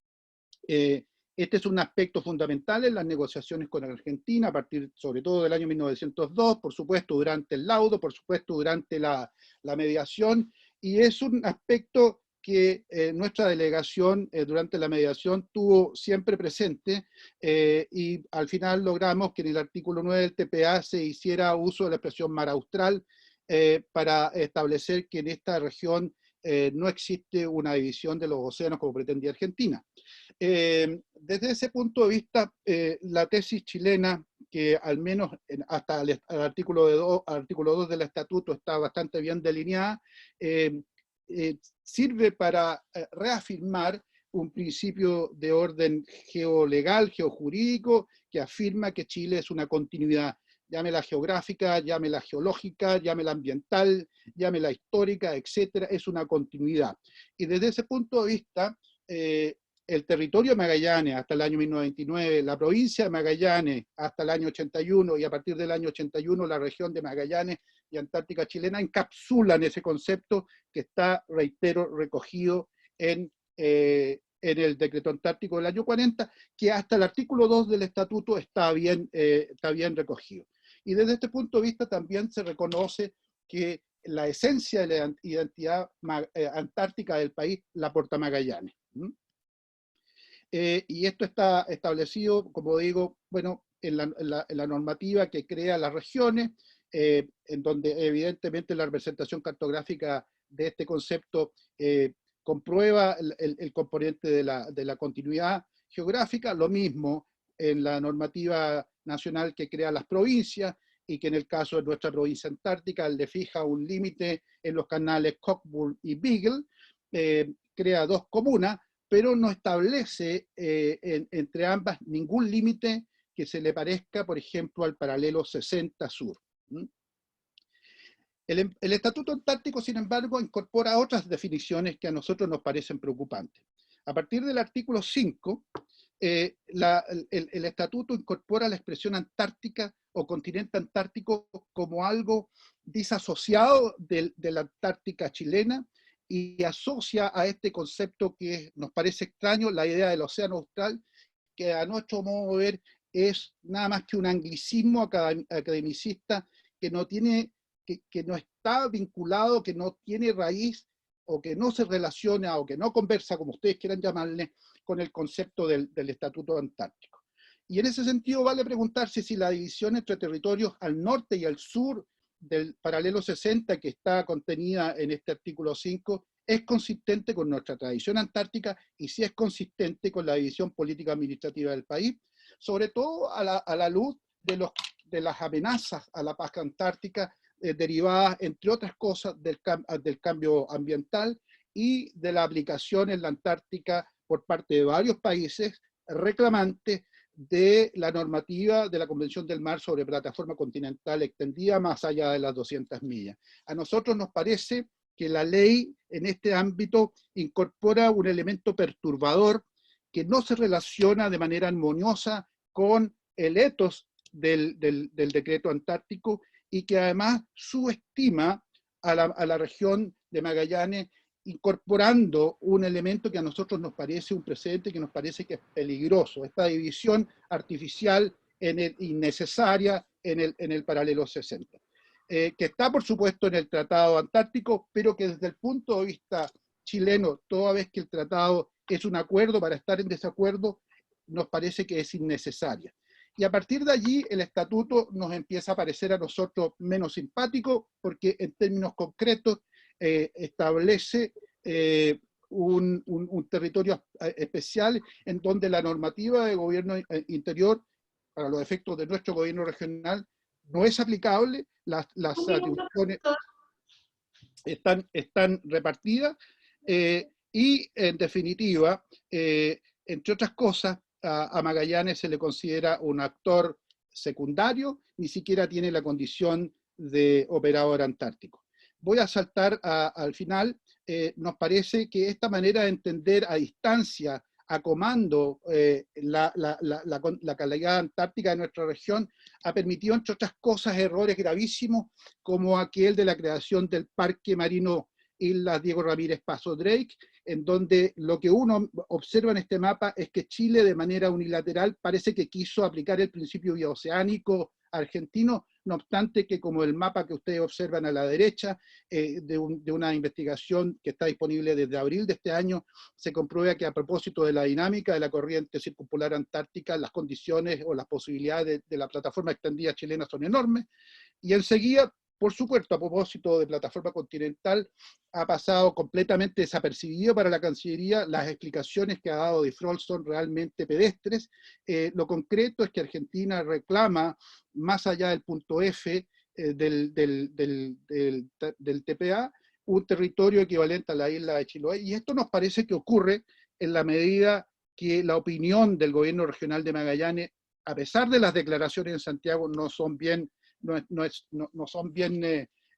Este es un aspecto fundamental en las negociaciones con Argentina, a partir sobre todo del año 1902, por supuesto durante el laudo, por supuesto durante la mediación, y es un aspecto que nuestra delegación durante la mediación tuvo siempre presente, y al final logramos que en el artículo 9 del TPA se hiciera uso de la expresión Mar Austral para establecer que en esta región no existe una división de los océanos como pretendía Argentina. Desde ese punto de vista, la tesis chilena, que al menos hasta el artículo 2 del estatuto está bastante bien delineada, sirve para reafirmar un principio de orden geolegal, geojurídico, que afirma que Chile es una continuidad, llámela geográfica, llámela geológica, llámela ambiental, llámela histórica, etcétera, es una continuidad. Y desde ese punto de vista, el territorio de Magallanes hasta el año 1929, la provincia de Magallanes hasta el año 81, y a partir del año 81 la región de Magallanes y Antártica chilena encapsulan ese concepto que está, reitero, recogido en el decreto antártico del año 40, que hasta el artículo 2 del estatuto está bien recogido. Y desde este punto de vista también se reconoce que la esencia de la identidad antártica del país la aporta Magallanes. Y esto está establecido, como digo, bueno, en la normativa que crea las regiones, en donde evidentemente la representación cartográfica de este concepto comprueba el componente de la continuidad geográfica, lo mismo en la normativa nacional que crea las provincias, y que en el caso de nuestra provincia antártica le fija un límite en los canales Cockburn y Beagle, crea 2 comunas, pero no establece entre ambas ningún límite que se le parezca, por ejemplo, al paralelo 60 sur. El Estatuto Antártico, sin embargo, incorpora otras definiciones que a nosotros nos parecen preocupantes. A partir del artículo 5, el estatuto incorpora la expresión antártica o continente antártico como algo disasociado de la Antártica chilena y asocia a este concepto que nos parece extraño, la idea del océano austral, que a nuestro modo de ver es nada más que un anglicismo academicista que no tiene, que no está vinculado, que no tiene raíz, o que no se relaciona, o que no conversa, como ustedes quieran llamarle, con el concepto del Estatuto Antártico. Y en ese sentido vale preguntarse si la división entre territorios al norte y al sur del paralelo 60 que está contenida en este artículo 5 es consistente con nuestra tradición antártica y si es consistente con la división política administrativa del país, sobre todo a la luz de las amenazas a la paz antártica derivadas, entre otras cosas, del cambio ambiental y de la aplicación en la Antártica por parte de varios países reclamantes de la normativa de la Convención del Mar sobre plataforma continental extendida más allá de las 200 millas. A nosotros nos parece que la ley en este ámbito incorpora un elemento perturbador que no se relaciona de manera armoniosa con el ethos del decreto antártico y que además subestima a la región de Magallanes, incorporando un elemento que a nosotros nos parece un precedente, que nos parece que es peligroso, esta división artificial innecesaria en el paralelo 60, que está por supuesto en el Tratado Antártico, pero que desde el punto de vista chileno, toda vez que el tratado es un acuerdo, para estar en desacuerdo, nos parece que es innecesaria. Y a partir de allí el estatuto nos empieza a parecer a nosotros menos simpático, porque en términos concretos establece un territorio especial en donde la normativa de gobierno interior, para los efectos de nuestro gobierno regional, no es aplicable, las atribuciones están repartidas y en definitiva, entre otras cosas, a Magallanes se le considera un actor secundario, ni siquiera tiene la condición de operador antártico. Voy a saltar al final. Nos parece que esta manera de entender a distancia, a comando, la calidad antártica de nuestra región ha permitido, entre otras cosas, errores gravísimos, como aquel de la creación del Parque Marino Islas Diego Ramírez Paso Drake, en donde lo que uno observa en este mapa es que Chile de manera unilateral parece que quiso aplicar el principio bioceánico argentino, no obstante que, como el mapa que ustedes observan a la derecha, de una investigación que está disponible desde abril de este año, se comprueba que a propósito de la dinámica de la corriente circumpolar antártica, las condiciones o las posibilidades de la plataforma extendida chilena son enormes, y enseguida, por supuesto, a propósito de plataforma continental, ha pasado completamente desapercibido para la Cancillería. Las explicaciones que ha dado Difrol son realmente pedestres. Lo concreto es que Argentina reclama, más allá del punto F del TPA, un territorio equivalente a la isla de Chiloé. Y esto nos parece que ocurre en la medida que la opinión del gobierno regional de Magallanes, a pesar de las declaraciones en Santiago, no son bien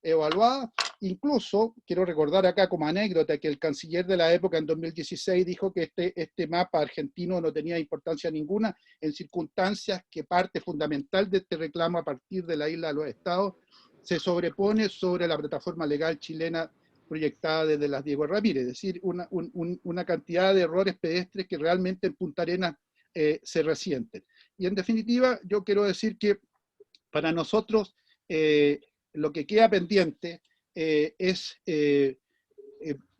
evaluadas. Incluso, quiero recordar acá como anécdota que el canciller de la época en 2016 dijo que este mapa argentino no tenía importancia ninguna en circunstancias que parte fundamental de este reclamo a partir de la isla de los estados se sobrepone sobre la plataforma legal chilena proyectada desde las Diego Ramírez, es decir, una cantidad de errores pedestres que realmente en Punta Arenas se resienten. Y en definitiva, yo quiero decir que para nosotros lo que queda pendiente es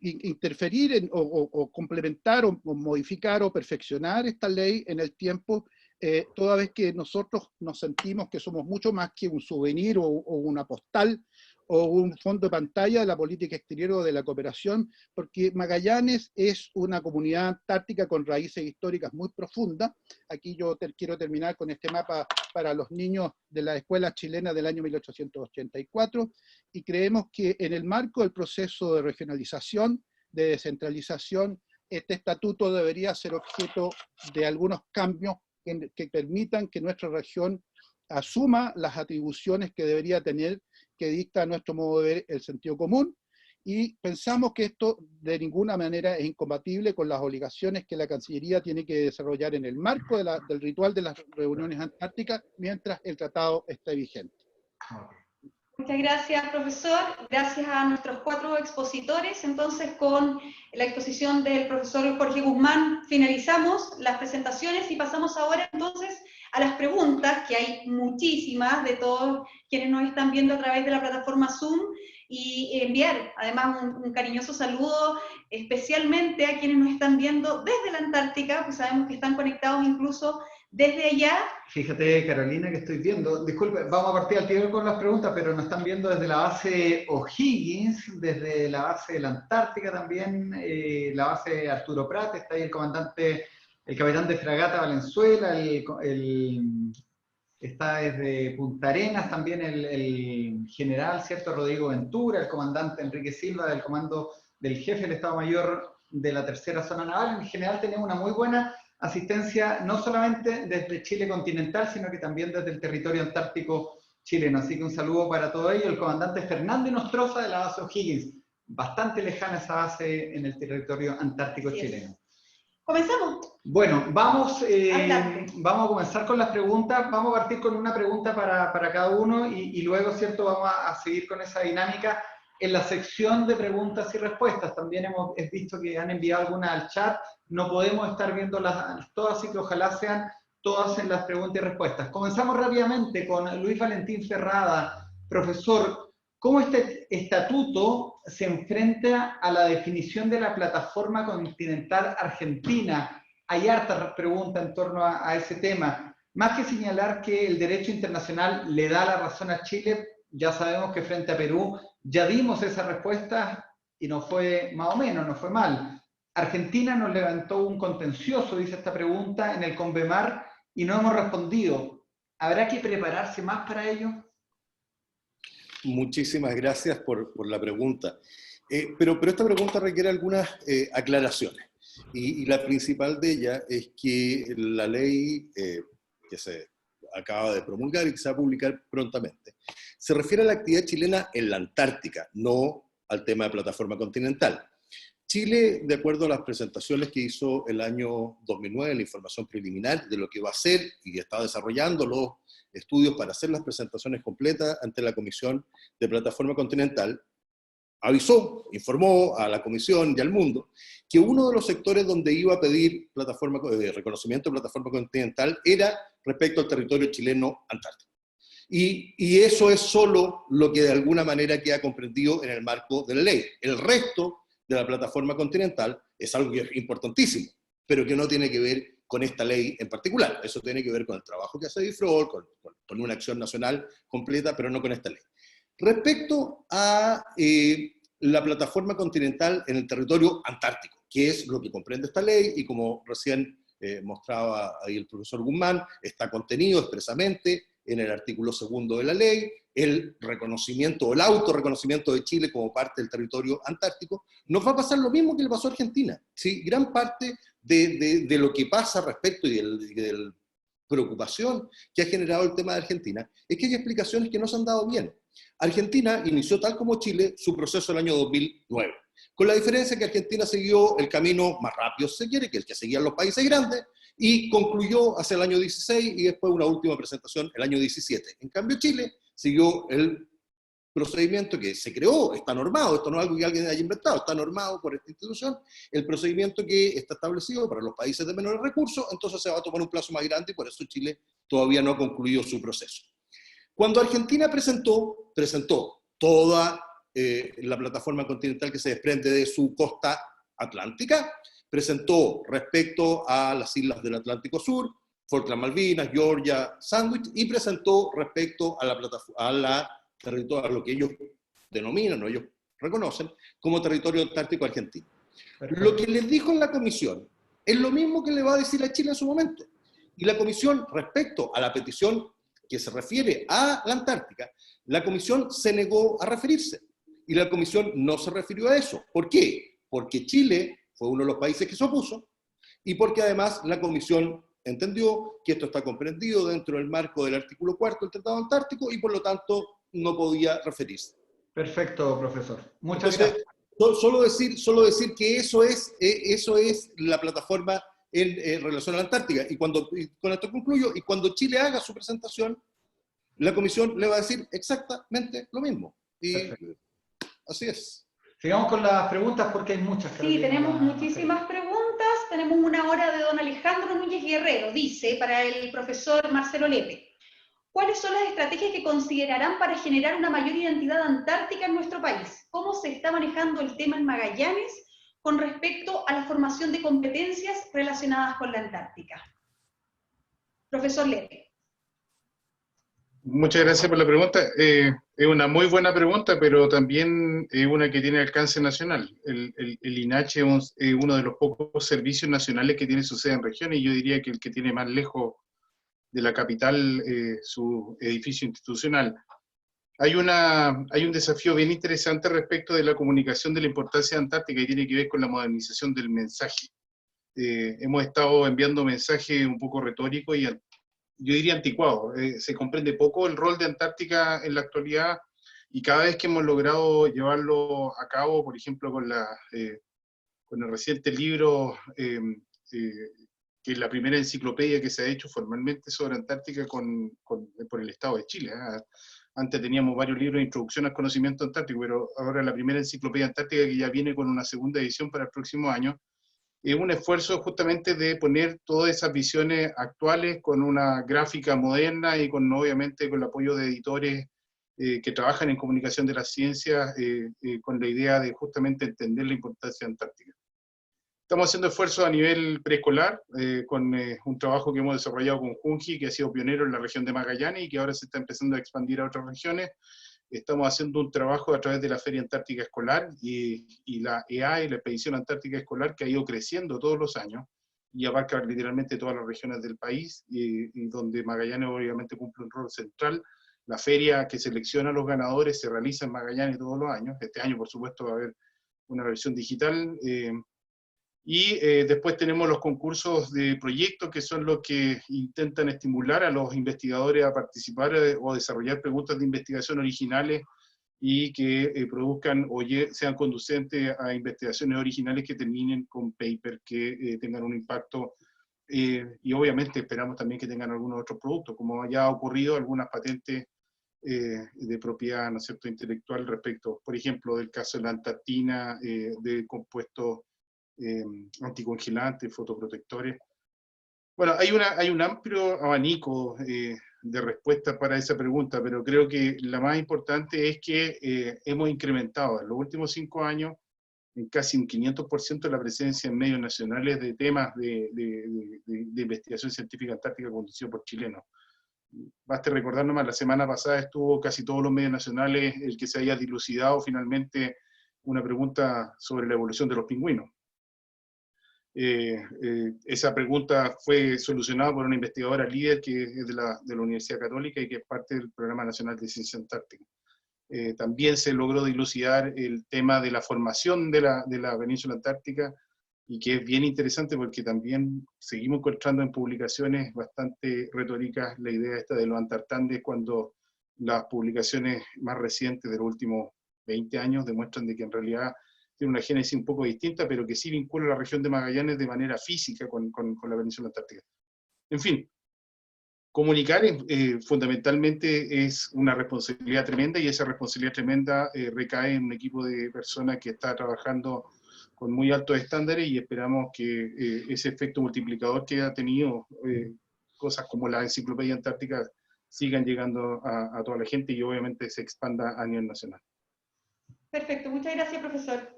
interferir o complementar o modificar o perfeccionar esta ley en el tiempo, toda vez que nosotros nos sentimos que somos mucho más que un souvenir o una postal o un fondo de pantalla de la política exterior o de la cooperación, porque Magallanes es una comunidad antártica con raíces históricas muy profundas. Aquí yo quiero terminar con este mapa para los niños de la escuela chilena del año 1884, y creemos que en el marco del proceso de regionalización, de descentralización, este estatuto debería ser objeto de algunos cambios que permitan que nuestra región asuma las atribuciones que debería tener, que dicta a nuestro modo de ver el sentido común, Y pensamos que esto de ninguna manera es incompatible con las obligaciones que la Cancillería tiene que desarrollar en el marco del ritual de las reuniones antárticas mientras el tratado esté vigente. Muchas gracias, profesor. Gracias a nuestros 4 expositores. Entonces, con la exposición del profesor Jorge Guzmán, finalizamos las presentaciones y pasamos ahora entonces a las preguntas, que hay muchísimas de todos quienes nos están viendo a través de la plataforma Zoom, y enviar además un cariñoso saludo especialmente a quienes nos están viendo desde la Antártica, pues sabemos que están conectados incluso desde allá. Fíjate, Carolina, que estoy viendo, disculpe, vamos a partir al tiro con las preguntas, pero nos están viendo desde la base O'Higgins, desde la base de la Antártica también, la base Arturo Prat, está ahí el comandante, el capitán de fragata Valenzuela, está desde Punta Arenas también el general, ¿cierto?, Rodrigo Ventura, el comandante Enrique Silva del comando del jefe del Estado Mayor de la Tercera Zona Naval. En general tenemos una muy buena asistencia, no solamente desde Chile continental, sino que también desde el territorio antártico chileno. Así que un saludo para todo ello. El comandante Fernando Inostroza de la base O'Higgins, bastante lejana esa base en el territorio antártico chileno. ¿Comenzamos? Bueno, vamos a comenzar con las preguntas. Vamos a partir con una pregunta para cada uno y luego, ¿cierto?, vamos a seguir con esa dinámica en la sección de preguntas y respuestas. También hemos visto que han enviado algunas al chat. No podemos estar viéndolas todas, así que ojalá sean todas en las preguntas y respuestas. Comenzamos rápidamente con Luis Valentín Ferrada. Profesor, ¿cómo este estatuto se enfrenta a la definición de la plataforma continental argentina? Hay hartas preguntas en torno a ese tema. Más que señalar que el derecho internacional le da la razón a Chile, ya sabemos que frente a Perú ya dimos esa respuesta y no fue más o menos, no fue mal. Argentina nos levantó un contencioso, dice esta pregunta, en el Convemar y no hemos respondido. ¿Habrá que prepararse más para ello? Muchísimas gracias por la pregunta. Pero esta pregunta requiere algunas aclaraciones. Y la principal de ellas es que la ley que se acaba de promulgar y que se va a publicar prontamente, se refiere a la actividad chilena en la Antártica, no al tema de plataforma continental. Chile, de acuerdo a las presentaciones que hizo el año 2009, la información preliminar de lo que va a hacer y está desarrollando los estudios para hacer las presentaciones completas ante la Comisión de Plataforma Continental, avisó, informó a la Comisión y al mundo que uno de los sectores donde iba a pedir reconocimiento de plataforma continental era respecto al territorio chileno antártico. Y eso es solo lo que de alguna manera queda comprendido en el marco de la ley. El resto de la plataforma continental es algo que es importantísimo, pero que no tiene que ver con esta ley en particular. Eso tiene que ver con el trabajo que hace DIFROL, con una acción nacional completa, pero no con esta ley. Respecto a la plataforma continental en el territorio antártico, que es lo que comprende esta ley, y como recién mostraba ahí el profesor Guzmán, está contenido expresamente en el artículo 2 de la ley, el reconocimiento o el autorreconocimiento de Chile como parte del territorio antártico. Nos va a pasar lo mismo que le pasó a Argentina. ¿Sí? Gran parte de lo que pasa respecto y de la preocupación que ha generado el tema de Argentina es que hay explicaciones que no se han dado bien. Argentina inició, tal como Chile, su proceso el año 2009, con la diferencia que Argentina siguió el camino más rápido, si se quiere, que el que seguían los países grandes, y concluyó hacia el año 16 y después una última presentación el año 17. En cambio, Chile siguió el procedimiento que se creó, está normado, esto no es algo que alguien haya inventado, está normado por esta institución, el procedimiento que está establecido para los países de menores recursos, entonces se va a tomar un plazo más grande y por eso Chile todavía no ha concluido su proceso. Cuando Argentina presentó toda la plataforma continental que se desprende de su costa atlántica, presentó respecto a las islas del Atlántico Sur, Falkland, Malvinas, Georgia, Sandwich, y presentó respecto a a lo que ellos denominan o ellos reconocen como territorio antártico argentino. Perfecto. Lo que les dijo en la comisión es lo mismo que le va a decir a Chile en su momento. Y la comisión, respecto a la petición que se refiere a la Antártica, la comisión se negó a referirse. Y la comisión no se refirió a eso. ¿Por qué? Porque Chile fue uno de los países que se opuso y porque además la comisión entendió que esto está comprendido dentro del marco del artículo 4 del Tratado Antártico y por lo tanto no podía referirse. Perfecto, profesor. Muchas gracias. Solo decir que eso es la plataforma en relación a la Antártica. Y con esto concluyo, y cuando Chile haga su presentación, la Comisión le va a decir exactamente lo mismo. Y así es. Sigamos con las preguntas porque hay muchas. Sí, Carolina, tenemos muchísimas preguntas. Tenemos una hora de don Alejandro Núñez Guerrero. Dice, para el profesor Marcelo Lepe, ¿cuáles son las estrategias que considerarán para generar una mayor identidad antártica en nuestro país? ¿Cómo se está manejando el tema en Magallanes con respecto a la formación de competencias relacionadas con la Antártica? Profesor Lepe. Muchas gracias por la pregunta. Es una muy buena pregunta, pero también es una que tiene alcance nacional. El INACHE es uno de los pocos servicios nacionales que tiene su sede en regiones, y yo diría que el que tiene más lejos de la capital su edificio institucional. Hay un desafío bien interesante respecto de la comunicación de la importancia de Antártica y tiene que ver con la modernización del mensaje. Hemos estado enviando mensajes un poco retóricos y yo diría anticuado. Se comprende poco el rol de Antártica en la actualidad, y cada vez que hemos logrado llevarlo a cabo, por ejemplo, con el reciente libro, que es la primera enciclopedia que se ha hecho formalmente sobre Antártica por el Estado de Chile. Antes teníamos varios libros de introducción al conocimiento antártico, pero ahora la primera enciclopedia antártica, que ya viene con una segunda edición para el próximo año, es un esfuerzo justamente de poner todas esas visiones actuales con una gráfica moderna y obviamente con el apoyo de editores que trabajan en comunicación de las ciencias, con la idea de justamente entender la importancia antártica. Estamos haciendo esfuerzos a nivel preescolar, con un trabajo que hemos desarrollado con Junji, que ha sido pionero en la región de Magallanes y que ahora se está empezando a expandir a otras regiones. Estamos haciendo un trabajo a través de la Feria Antártica Escolar y la EAE, la Expedición Antártica Escolar, que ha ido creciendo todos los años y abarca literalmente todas las regiones del país, y donde Magallanes obviamente cumple un rol central. La feria que selecciona a los ganadores se realiza en Magallanes todos los años. Este año, por supuesto, va a haber una versión digital. Y después tenemos los concursos de proyectos, que son los que intentan estimular a los investigadores a participar o a desarrollar preguntas de investigación originales y que produzcan o sean conducentes a investigaciones originales que terminen con papers que tengan un impacto. Y obviamente esperamos también que tengan algunos otros productos, como ya ha ocurrido algunas patentes de propiedad, ¿no es cierto?, intelectual respecto, por ejemplo, del caso de la antartina, de compuestos anticongelantes, fotoprotectores. Bueno, hay un amplio abanico de respuestas para esa pregunta, pero creo que la más importante es que hemos incrementado en los últimos 5 años en casi un 500% la presencia en medios nacionales de temas de investigación científica antártica conducido por chilenos. Basta recordar nomás, la semana pasada estuvo casi todos los medios nacionales el que se haya dilucidado finalmente una pregunta sobre la evolución de los pingüinos. Esa pregunta fue solucionada por una investigadora líder que es de la Universidad Católica y que es parte del Programa Nacional de Ciencia Antártica. También se logró dilucidar el tema de la formación de la península antártica, y que es bien interesante porque también seguimos encontrando en publicaciones bastante retóricas la idea esta de los antartandes, cuando las publicaciones más recientes de los últimos 20 años demuestran de que en realidad tiene una génesis un poco distinta, pero que sí vincula la región de Magallanes de manera física con la península antártica. En fin, comunicar fundamentalmente es una responsabilidad tremenda, y esa responsabilidad tremenda recae en un equipo de personas que está trabajando con muy altos estándares, y esperamos que ese efecto multiplicador que ha tenido cosas como la Enciclopedia Antártica sigan llegando a toda la gente y obviamente se expanda a nivel nacional. Perfecto, muchas gracias, profesor.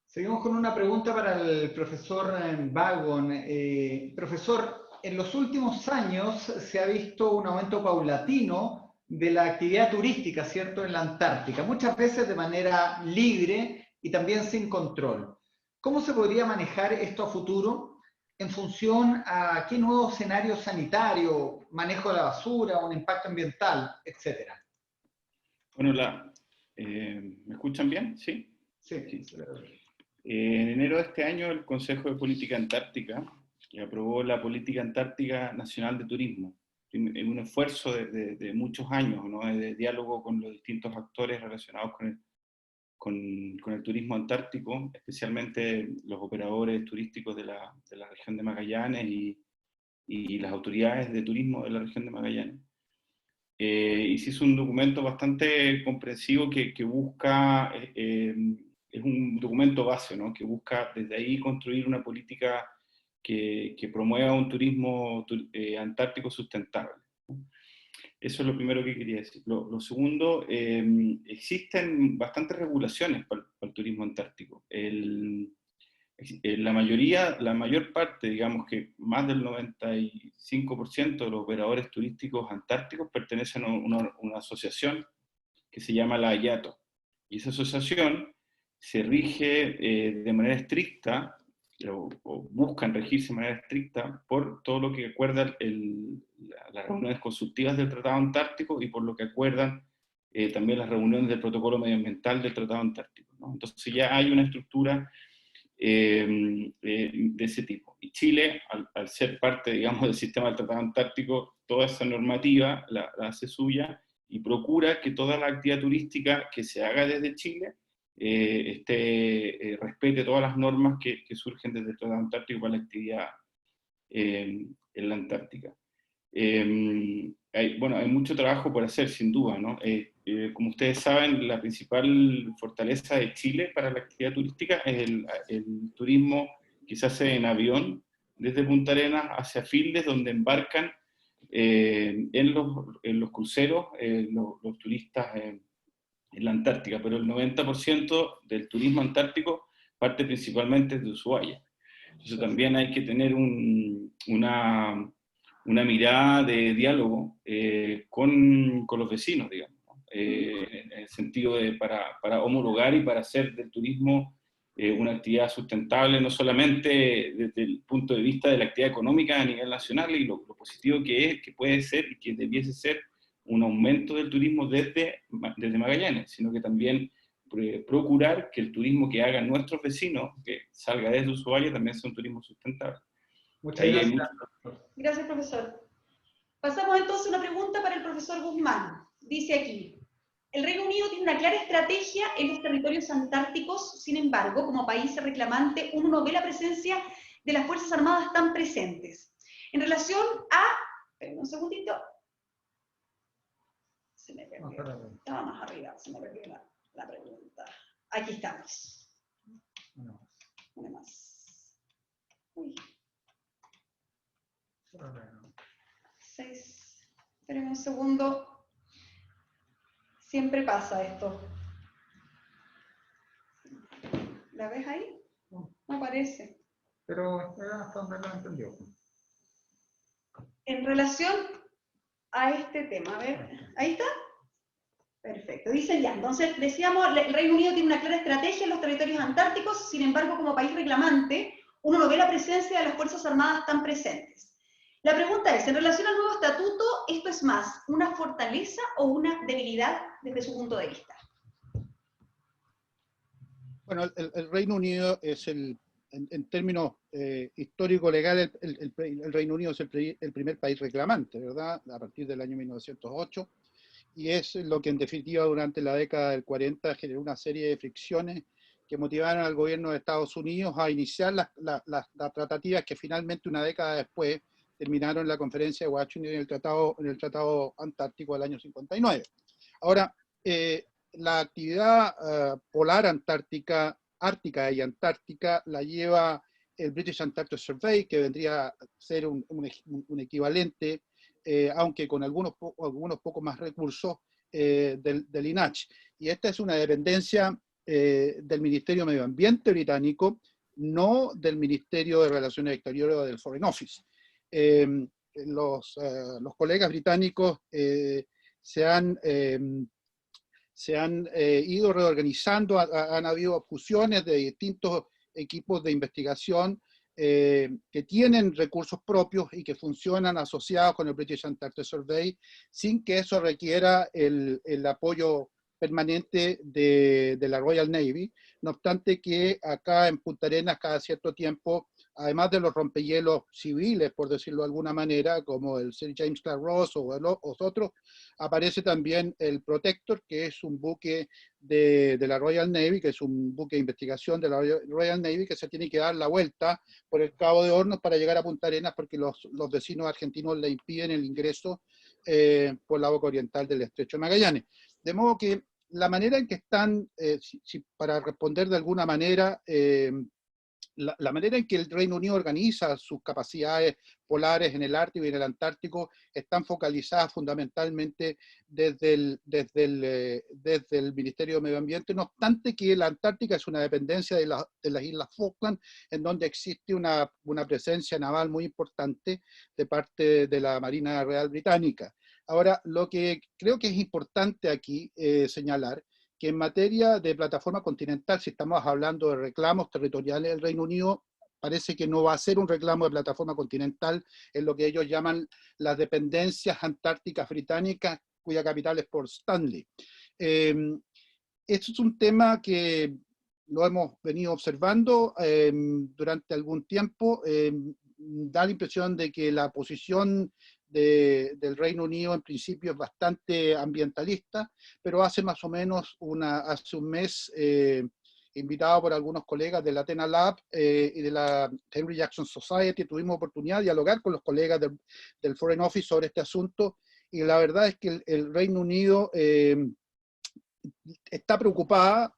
Seguimos con una pregunta para el profesor Wagon. Profesor, en los últimos años se ha visto un aumento paulatino de la actividad turística, ¿cierto?, en la Antártica, muchas veces de manera libre y también sin control. ¿Cómo se podría manejar esto a futuro en función a qué nuevo escenario sanitario, manejo de la basura, un impacto ambiental, etcétera? Bueno, ¿me escuchan bien? ¿Sí? Sí. En enero de este año, el Consejo de Política Antártica aprobó la Política Antártica Nacional de Turismo, en un esfuerzo de muchos años, ¿no?, de diálogo con los distintos actores relacionados con con el turismo antártico, especialmente los operadores turísticos de la región de Magallanes y las autoridades de turismo de la región de Magallanes. Y se hizo un documento bastante comprensivo que busca, es un documento base, ¿no? Que busca desde ahí construir una política que promueva un turismo antártico sustentable. Eso es lo primero que quería decir. Lo segundo, existen bastantes regulaciones para el turismo antártico. La mayor parte, digamos que más del 95% de los operadores turísticos antárticos pertenecen a una asociación que se llama la IATO. Y esa asociación se rige de manera estricta, o buscan regirse de manera estricta, por todo lo que acuerdan las reuniones consultivas del Tratado Antártico y por lo que acuerdan también las reuniones del Protocolo Medioambiental del Tratado Antártico, ¿no? Entonces ya hay una estructura de ese tipo. Y Chile, al ser parte, digamos, del sistema del Tratado Antártico, toda esa normativa la hace suya y procura que toda la actividad turística que se haga desde Chile respete todas las normas que surgen desde el Tratado Antártico para la actividad en la Antártica. Hay mucho trabajo por hacer, sin duda, ¿no? Como ustedes saben, la principal fortaleza de Chile para la actividad turística es el turismo que se hace en avión desde Punta Arenas hacia Fildes, donde embarcan en los cruceros los turistas en la Antártica, pero el 90% del turismo antártico parte principalmente de Ushuaia. Entonces también hay que tener una mirada de diálogo con los vecinos, digamos, ¿no? En el sentido de para homologar y para hacer del turismo una actividad sustentable, no solamente desde el punto de vista de la actividad económica a nivel nacional y lo positivo que puede ser y que debiese ser un aumento del turismo desde Magallanes, sino que también procurar que el turismo que hagan nuestros vecinos, que salga desde Ushuaia, también sea un turismo sustentable. Muchas gracias. Gracias, profesor. Pasamos entonces a una pregunta para el profesor Guzmán. Dice aquí, el Reino Unido tiene una clara estrategia en los territorios antárticos, sin embargo, como país reclamante, uno no ve la presencia de las Fuerzas Armadas tan presentes. En relación a... Esperen un segundito. Se me perdió. Estaba más arriba, se me perdió la pregunta. Aquí estamos. Una más. Uy. 6. Esperen un segundo. Siempre pasa esto. ¿La ves ahí? No aparece. Pero hasta donde lo entendió. En relación a este tema, a ver, ¿ahí está? Perfecto, dice ya, entonces decíamos, el Reino Unido tiene una clara estrategia en los territorios antárticos, sin embargo, como país reclamante, uno no ve la presencia de las Fuerzas Armadas tan presentes. La pregunta es, en relación al nuevo estatuto, ¿esto es más una fortaleza o una debilidad desde su punto de vista? Bueno, el Reino Unido es en términos histórico-legales, el Reino Unido es el primer país reclamante, ¿verdad? A partir del año 1908, y es lo que en definitiva durante la década del 40 generó una serie de fricciones que motivaron al gobierno de Estados Unidos a iniciar las tratativas que finalmente una década después terminaron en la conferencia de Washington en el Tratado Antártico del año 59. Ahora, la actividad polar ártica y antártica la lleva el British Antarctic Survey, que vendría a ser un equivalente, aunque con algunos pocos más recursos, del INACH. Y esta es una dependencia del Ministerio de Medio Ambiente británico, no del Ministerio de Relaciones Exteriores o del Foreign Office. Los colegas británicos se han ido reorganizando, han habido fusiones de distintos equipos de investigación que tienen recursos propios y que funcionan asociados con el British Antarctic Survey sin que eso requiera el apoyo permanente de la Royal Navy, no obstante que acá en Punta Arenas cada cierto tiempo, además de los rompehielos civiles, por decirlo de alguna manera, como el Sir James Clark Ross o otros, aparece también el Protector, que es un buque de la Royal Navy, que es un buque de investigación de la Royal Navy, que se tiene que dar la vuelta por el Cabo de Hornos para llegar a Punta Arenas, porque los vecinos argentinos le impiden el ingreso por la boca oriental del Estrecho de Magallanes. De modo que la manera en que están, para responder de alguna manera, la manera en que el Reino Unido organiza sus capacidades polares en el Ártico y en el Antártico están focalizadas fundamentalmente desde el Ministerio de Medio Ambiente, no obstante que la Antártica es una dependencia de las Islas Falkland, en donde existe una presencia naval muy importante de parte de la Marina Real Británica. Ahora, lo que creo que es importante aquí señalar, que en materia de plataforma continental, si estamos hablando de reclamos territoriales del Reino Unido, parece que no va a ser un reclamo de plataforma continental, en lo que ellos llaman las dependencias antárticas británicas, cuya capital es Port Stanley. Esto es un tema que lo hemos venido observando durante algún tiempo. Da la impresión de que la posición del Reino Unido en principio es bastante ambientalista, pero hace más o menos hace un mes, invitado por algunos colegas del Athena Lab y de la Henry Jackson Society, tuvimos oportunidad de dialogar con los colegas del Foreign Office sobre este asunto, y la verdad es que el Reino Unido está preocupada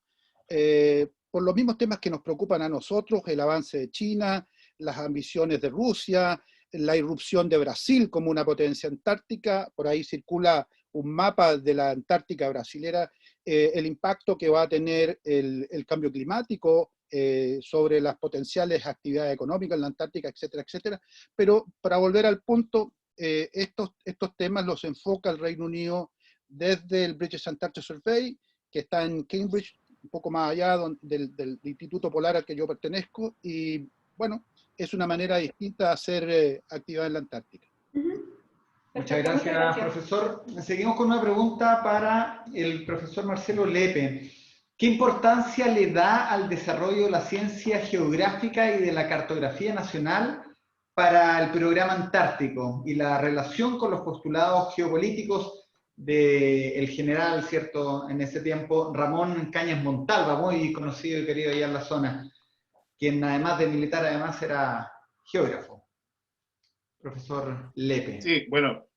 por los mismos temas que nos preocupan a nosotros: el avance de China, las ambiciones de Rusia, la irrupción de Brasil como una potencia antártica. Por ahí circula un mapa de la Antártica brasilera, el impacto que va a tener el cambio climático sobre las potenciales actividades económicas en la Antártica, etcétera, etcétera. Pero para volver al punto, estos temas los enfoca el Reino Unido desde el British Antarctic Survey, que está en Cambridge, un poco más allá del Instituto Polar al que yo pertenezco, y bueno, es una manera distinta de hacer actividad en la Antártica. Muchas gracias, profesor. Seguimos con una pregunta para el profesor Marcelo Lepe. ¿Qué importancia le da al desarrollo de la ciencia geográfica y de la cartografía nacional para el programa antártico y la relación con los postulados geopolíticos del general, ¿cierto?, en ese tiempo, Ramón Cañas Montalva, muy conocido y querido allá en la zona, quien además de militar, además era geógrafo? Profesor Lepe. Sí, bueno,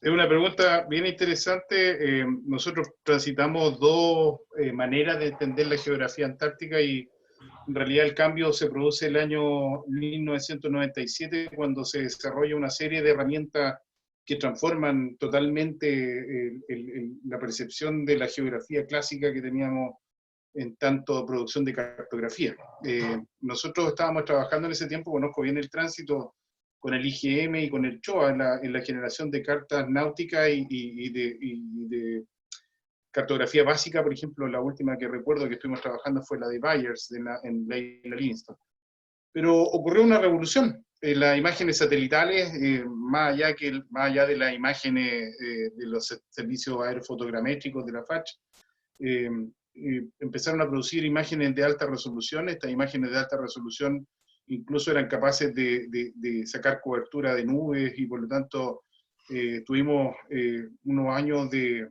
es una pregunta bien interesante. Nosotros transitamos dos maneras de entender la geografía antártica, y en realidad el cambio se produce el año 1997, cuando se desarrolla una serie de herramientas que transforman totalmente la percepción de la geografía clásica que teníamos en tanto producción de cartografía. Nosotros estábamos trabajando en ese tiempo, conozco bien el tránsito, con el IGM y con el CHOA en la generación de cartas náuticas y de cartografía básica. Por ejemplo, la última que recuerdo que estuvimos trabajando fue la de Byers en Leila Livingston. Pero ocurrió una revolución. Las imágenes satelitales, más allá de las imágenes de los servicios aerofotogramétricos de la FACH, empezaron a producir imágenes de alta resolución. Estas imágenes de alta resolución incluso eran capaces de sacar cobertura de nubes, y por lo tanto tuvimos unos años de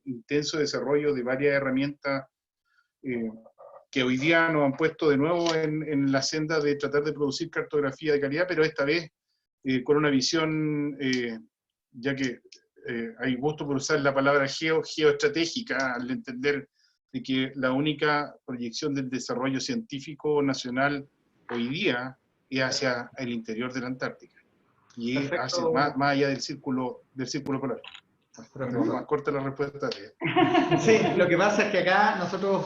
intenso desarrollo de varias herramientas que hoy día nos han puesto de nuevo en la senda de tratar de producir cartografía de calidad, pero esta vez con una visión, ya que hay gusto por usar la palabra geoestratégica, al entender de que la única proyección del desarrollo científico nacional hoy día es hacia el interior de la Antártica, y es hacia, más allá del círculo polar. Pero más corta la respuesta. Sí, lo que pasa es que acá nosotros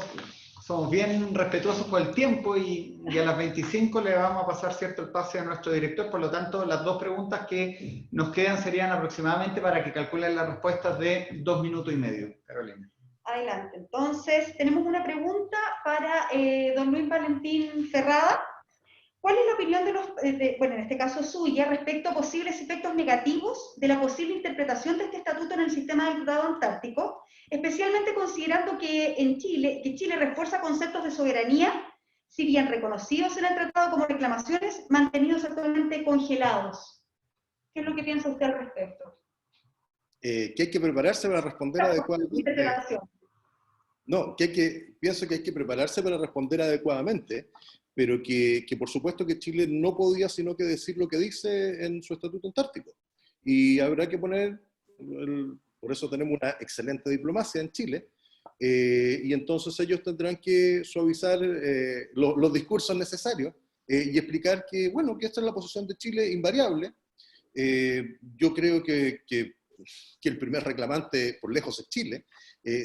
somos bien respetuosos por el tiempo, y a las 25 le vamos a pasar, ¿cierto?, el pase a nuestro director. Por lo tanto, las dos preguntas que nos quedan serían aproximadamente, para que calculen las respuestas, de 2 minutos y medio. Carolina. Adelante. Entonces, tenemos una pregunta para don Luis Valentín Ferrada. ¿Cuál es la opinión de los, bueno, en este caso suya, respecto a posibles efectos negativos de la posible interpretación de este estatuto en el sistema del Tratado Antártico, especialmente considerando que Chile refuerza conceptos de soberanía, si bien reconocidos en el tratado como reclamaciones, mantenidos actualmente congelados? ¿Qué es lo que piensa usted al respecto? Que hay que prepararse para responder adecuadamente. Interpretación. No, pienso que hay que prepararse para responder adecuadamente, pero que por supuesto que Chile no podía sino que decir lo que dice en su Estatuto Antártico. Y habrá que poner, por eso tenemos una excelente diplomacia en Chile, y entonces ellos tendrán que suavizar los discursos necesarios y explicar que, bueno, que esta es la posición de Chile invariable. Yo creo que el primer reclamante por lejos es Chile.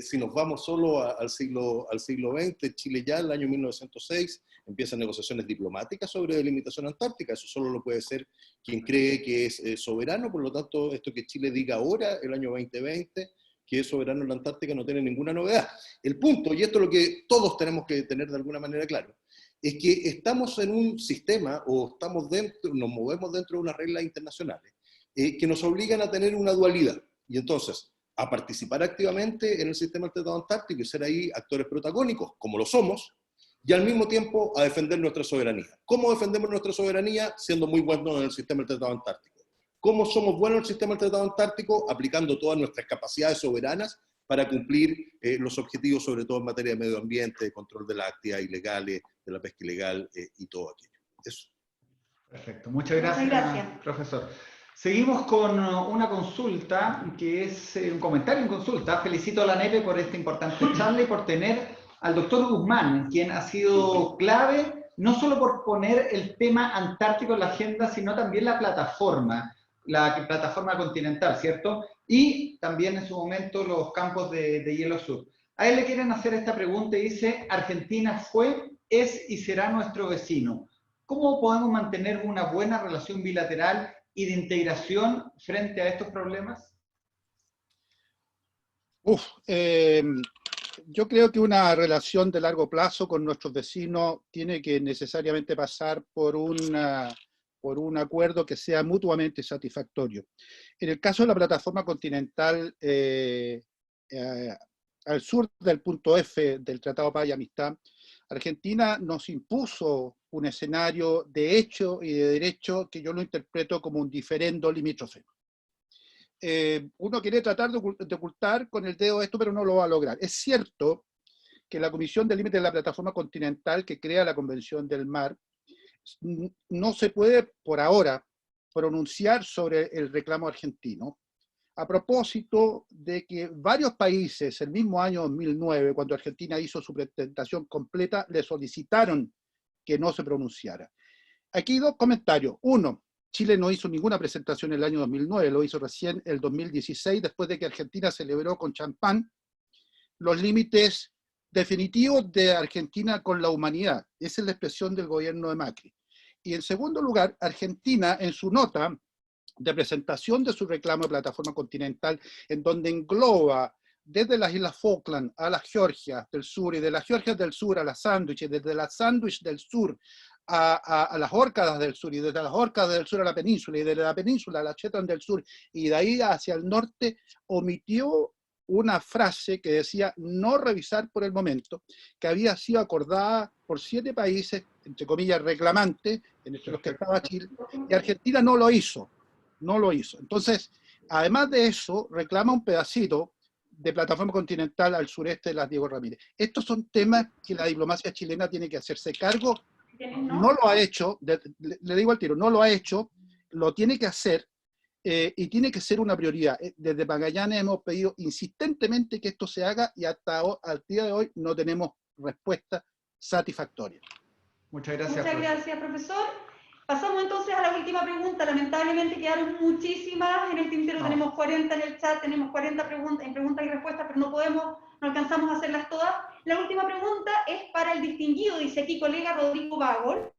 Si nos vamos solo al siglo XX, Chile ya en el año 1906 empiezan negociaciones diplomáticas sobre delimitación antártica. Eso solo lo puede hacer quien cree que es soberano. Por lo tanto, esto que Chile diga ahora, el año 2020, que es soberano en la Antártica, no tiene ninguna novedad. El punto, y esto es lo que todos tenemos que tener de alguna manera claro, es que estamos en un sistema, o nos movemos dentro de unas reglas internacionales que nos obligan a tener una dualidad. Y entonces, a participar activamente en el sistema del Tratado Antártico y ser ahí actores protagónicos, como lo somos, y al mismo tiempo a defender nuestra soberanía. ¿Cómo defendemos nuestra soberanía? Siendo muy buenos en el sistema del Tratado Antártico. ¿Cómo somos buenos en el sistema del Tratado Antártico? Aplicando todas nuestras capacidades soberanas para cumplir los objetivos, sobre todo en materia de medio ambiente, de control de las actividades ilegales, de la pesca ilegal y todo aquello. Eso. Perfecto, muchas gracias, profesor. Seguimos con una consulta, que es un comentario en consulta. Felicito a la NEPE por esta importante charla y por tener al doctor Guzmán, quien ha sido clave, no solo por poner el tema antártico en la agenda, sino también la plataforma continental, ¿cierto? Y también en su momento los campos de hielo sur. A él le quieren hacer esta pregunta y dice: Argentina fue, es y será nuestro vecino. ¿Cómo podemos mantener una buena relación bilateral y de integración frente a estos problemas? Yo creo que una relación de largo plazo con nuestros vecinos tiene que necesariamente pasar por un acuerdo que sea mutuamente satisfactorio. En el caso de la plataforma continental, al sur del punto F del Tratado Paz y Amistad, Argentina nos impuso un escenario de hecho y de derecho que yo lo interpreto como un diferendo limítrofe. Uno quiere tratar de ocultar con el dedo esto, pero no lo va a lograr. Es cierto que la Comisión de Límites de la Plataforma Continental, que crea la Convención del Mar, no se puede por ahora pronunciar sobre el reclamo argentino, a propósito de que varios países, el mismo año 2009, cuando Argentina hizo su presentación completa, le solicitaron que no se pronunciara. Aquí dos comentarios. Uno, Chile no hizo ninguna presentación en el año 2009, lo hizo recién el 2016, después de que Argentina celebró con champán los límites definitivos de Argentina con la humanidad. Esa es la expresión del gobierno de Macri. Y en segundo lugar, Argentina, en su nota de presentación de su reclamo de plataforma continental, en donde engloba desde las Islas Falkland a las Georgias del Sur, y de las Georgias del Sur a las Sándwich, y desde las Sándwich del Sur a las Órcadas del Sur, y desde las Órcadas del Sur a la península, y desde la península a la Shetland del Sur, y de ahí hacia el norte, omitió una frase que decía no revisar por el momento, que había sido acordada por 7 países, entre comillas, reclamantes, entre los que estaba Chile, y Argentina no lo hizo. No lo hizo. Entonces, además de eso, reclama un pedacito de plataforma continental al sureste de las Diego Ramírez. Estos son temas que la diplomacia chilena tiene que hacerse cargo. No lo ha hecho, le digo al tiro, no lo ha hecho, lo tiene que hacer y tiene que ser una prioridad. Desde Magallanes hemos pedido insistentemente que esto se haga y hasta al día de hoy no tenemos respuesta satisfactoria. Muchas gracias. Muchas gracias, profesor. Pasamos entonces a la última pregunta. Lamentablemente quedaron muchísimas en el tintero. No. Tenemos 40 en el chat, tenemos 40 preguntas y respuestas, pero no alcanzamos a hacerlas todas. La última pregunta es para el distinguido, dice aquí, colega Rodrigo Bagol.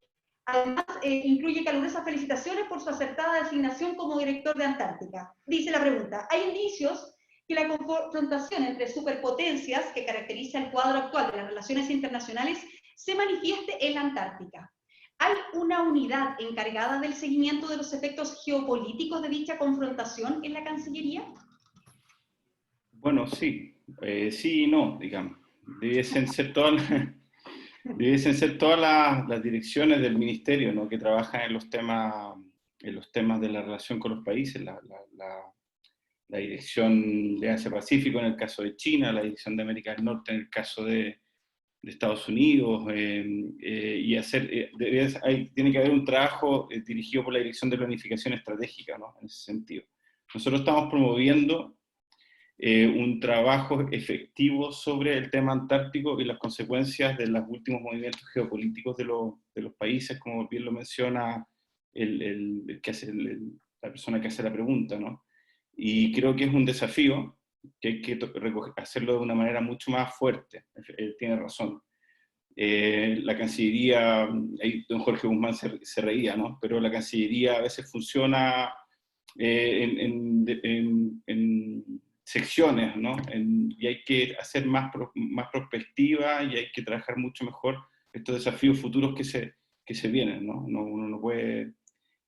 Además, incluye calurosas felicitaciones por su acertada designación como director de Antártica. Dice la pregunta: ¿hay indicios que la confrontación entre superpotencias que caracteriza el cuadro actual de las relaciones internacionales se manifieste en la Antártica? ¿hay una unidad encargada del seguimiento de los efectos geopolíticos de dicha confrontación en la Cancillería? Bueno, sí. Sí y no, digamos. Debiesen ser todas las direcciones del ministerio, ¿no?, que trabajan en los temas de la relación con los países, la dirección de Asia-Pacífico en el caso de China, la dirección de América del Norte en el caso de Estados Unidos, y tiene que haber un trabajo dirigido por la Dirección de Planificación Estratégica, ¿no?, en ese sentido. Nosotros estamos promoviendo un trabajo efectivo sobre el tema antártico y las consecuencias de los últimos movimientos geopolíticos de los países, como bien lo menciona la persona que hace la pregunta, ¿no? Y creo que es un desafío que hay que hacerlo de una manera mucho más fuerte. Tiene razón. La Cancillería, ahí don Jorge Guzmán se reía, ¿no?, pero la Cancillería a veces funciona en secciones, ¿no? Y hay que hacer más prospectiva y hay que trabajar mucho mejor estos desafíos futuros que se vienen, ¿no? Uno no puede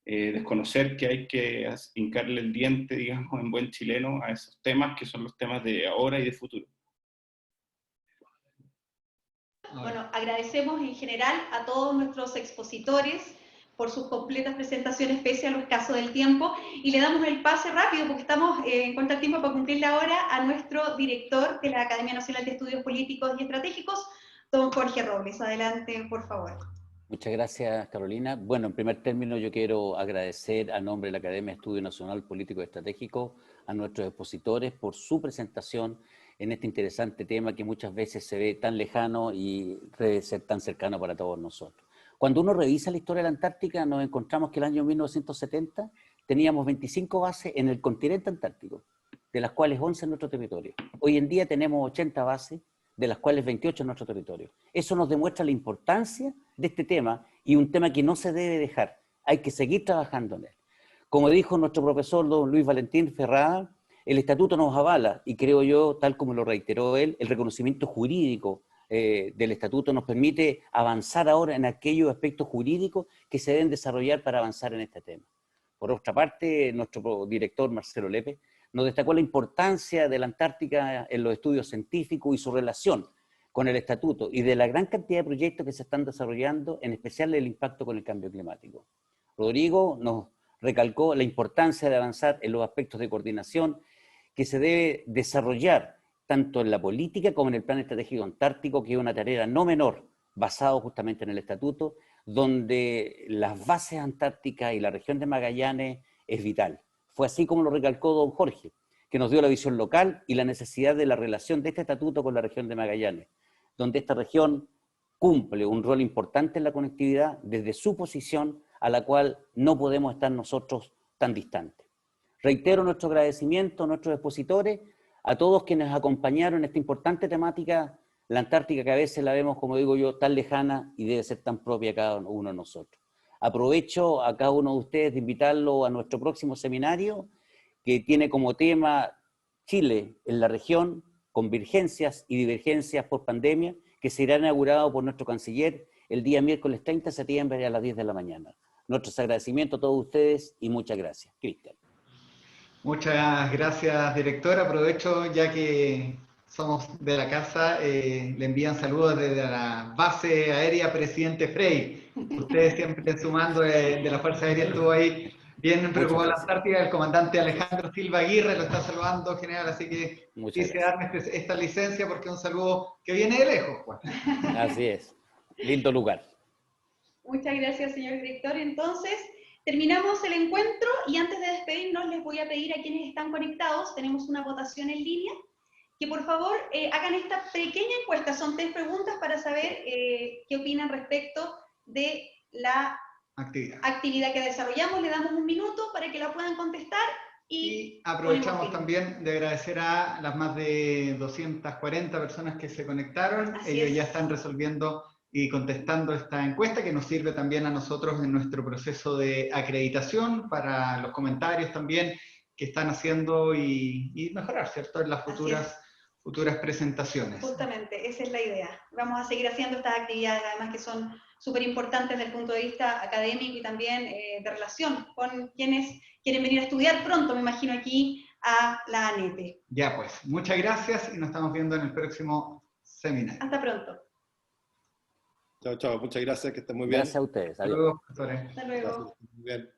desconocer que hay que hincarle el diente, digamos, en buen chileno, a esos temas que son los temas de ahora y de futuro. Bueno, agradecemos en general a todos nuestros expositores por sus completas presentaciones pese a los casos del tiempo, y le damos el pase rápido porque estamos en contra del tiempo para cumplir la hora a nuestro director de la Academia Nacional de Estudios Políticos y Estratégicos, don Jorge Robles. Adelante, por favor. Muchas gracias, Carolina. Bueno, en primer término yo quiero agradecer a nombre de la Academia de Estudios Nacional Político y Estratégico a nuestros expositores por su presentación en este interesante tema que muchas veces se ve tan lejano y debe ser tan cercano para todos nosotros. Cuando uno revisa la historia de la Antártica, nos encontramos que el año 1970 teníamos 25 bases en el continente antártico, de las cuales 11 en nuestro territorio. Hoy en día tenemos 80 bases, de las cuales 28 en nuestro territorio. Eso nos demuestra la importancia de este tema, y un tema que no se debe dejar. Hay que seguir trabajando en él. Como dijo nuestro profesor don Luis Valentín Ferrada, el estatuto nos avala, y creo yo, tal como lo reiteró él, el reconocimiento jurídico del estatuto nos permite avanzar ahora en aquellos aspectos jurídicos que se deben desarrollar para avanzar en este tema. Por otra parte, nuestro director Marcelo Lepe nos destacó la importancia de la Antártica en los estudios científicos y su relación con el estatuto, y de la gran cantidad de proyectos que se están desarrollando, en especial el impacto con el cambio climático. Rodrigo nos recalcó la importancia de avanzar en los aspectos de coordinación que se debe desarrollar tanto en la política como en el Plan Estratégico Antártico, que es una tarea no menor, basado justamente en el estatuto, donde las bases antárticas y la región de Magallanes es vital. Fue así como lo recalcó don Jorge, que nos dio la visión local y la necesidad de la relación de este estatuto con la región de Magallanes, donde esta región cumple un rol importante en la conectividad desde su posición, a la cual no podemos estar nosotros tan distantes. Reitero nuestro agradecimiento a nuestros expositores, a todos quienes acompañaron esta importante temática, la Antártica, que a veces la vemos, como digo yo, tan lejana y debe ser tan propia a cada uno de nosotros. Aprovecho a cada uno de ustedes de invitarlo a nuestro próximo seminario, que tiene como tema Chile en la región, convergencias y divergencias por pandemia, que será inaugurado por nuestro canciller el día miércoles 30 de septiembre a las 10 de la mañana. Nuestros agradecimientos a todos ustedes y muchas gracias. Cristian. Muchas gracias, director. Aprovecho, ya que somos de la casa, le envían saludos desde la base aérea Presidente Frei. Ustedes siempre en su mando de la Fuerza Aérea estuvo ahí bien preocupado de la Antártida. El comandante Alejandro Silva Aguirre lo está saludando, general, así que quise darme esta licencia porque es un saludo que viene de lejos, pues. Así es. Lindo lugar. Muchas gracias, señor director. Entonces, terminamos el encuentro, y antes de despedirnos les voy a pedir a quienes están conectados, tenemos una votación en línea, que por favor hagan esta pequeña encuesta. Son 3 preguntas para saber qué opinan respecto de la actividad que desarrollamos. Le damos un minuto para que la puedan contestar. Y aprovechamos también de agradecer a las más de 240 personas que se conectaron. Ellos ya están resolviendo y contestando esta encuesta, que nos sirve también a nosotros en nuestro proceso de acreditación, para los comentarios también que están haciendo y mejorar, ¿cierto?, en las futuras presentaciones. Justamente, esa es la idea. Vamos a seguir haciendo estas actividades, además que son súper importantes desde el punto de vista académico y también de relación con quienes quieren venir a estudiar pronto, me imagino, aquí a la ANEPE. Ya pues, muchas gracias y nos estamos viendo en el próximo seminario. Hasta pronto. Chao, chao. Muchas gracias, que estén muy bien. Gracias a ustedes. Hasta Adiós. luego, profesores. Hasta luego. Gracias, muy bien.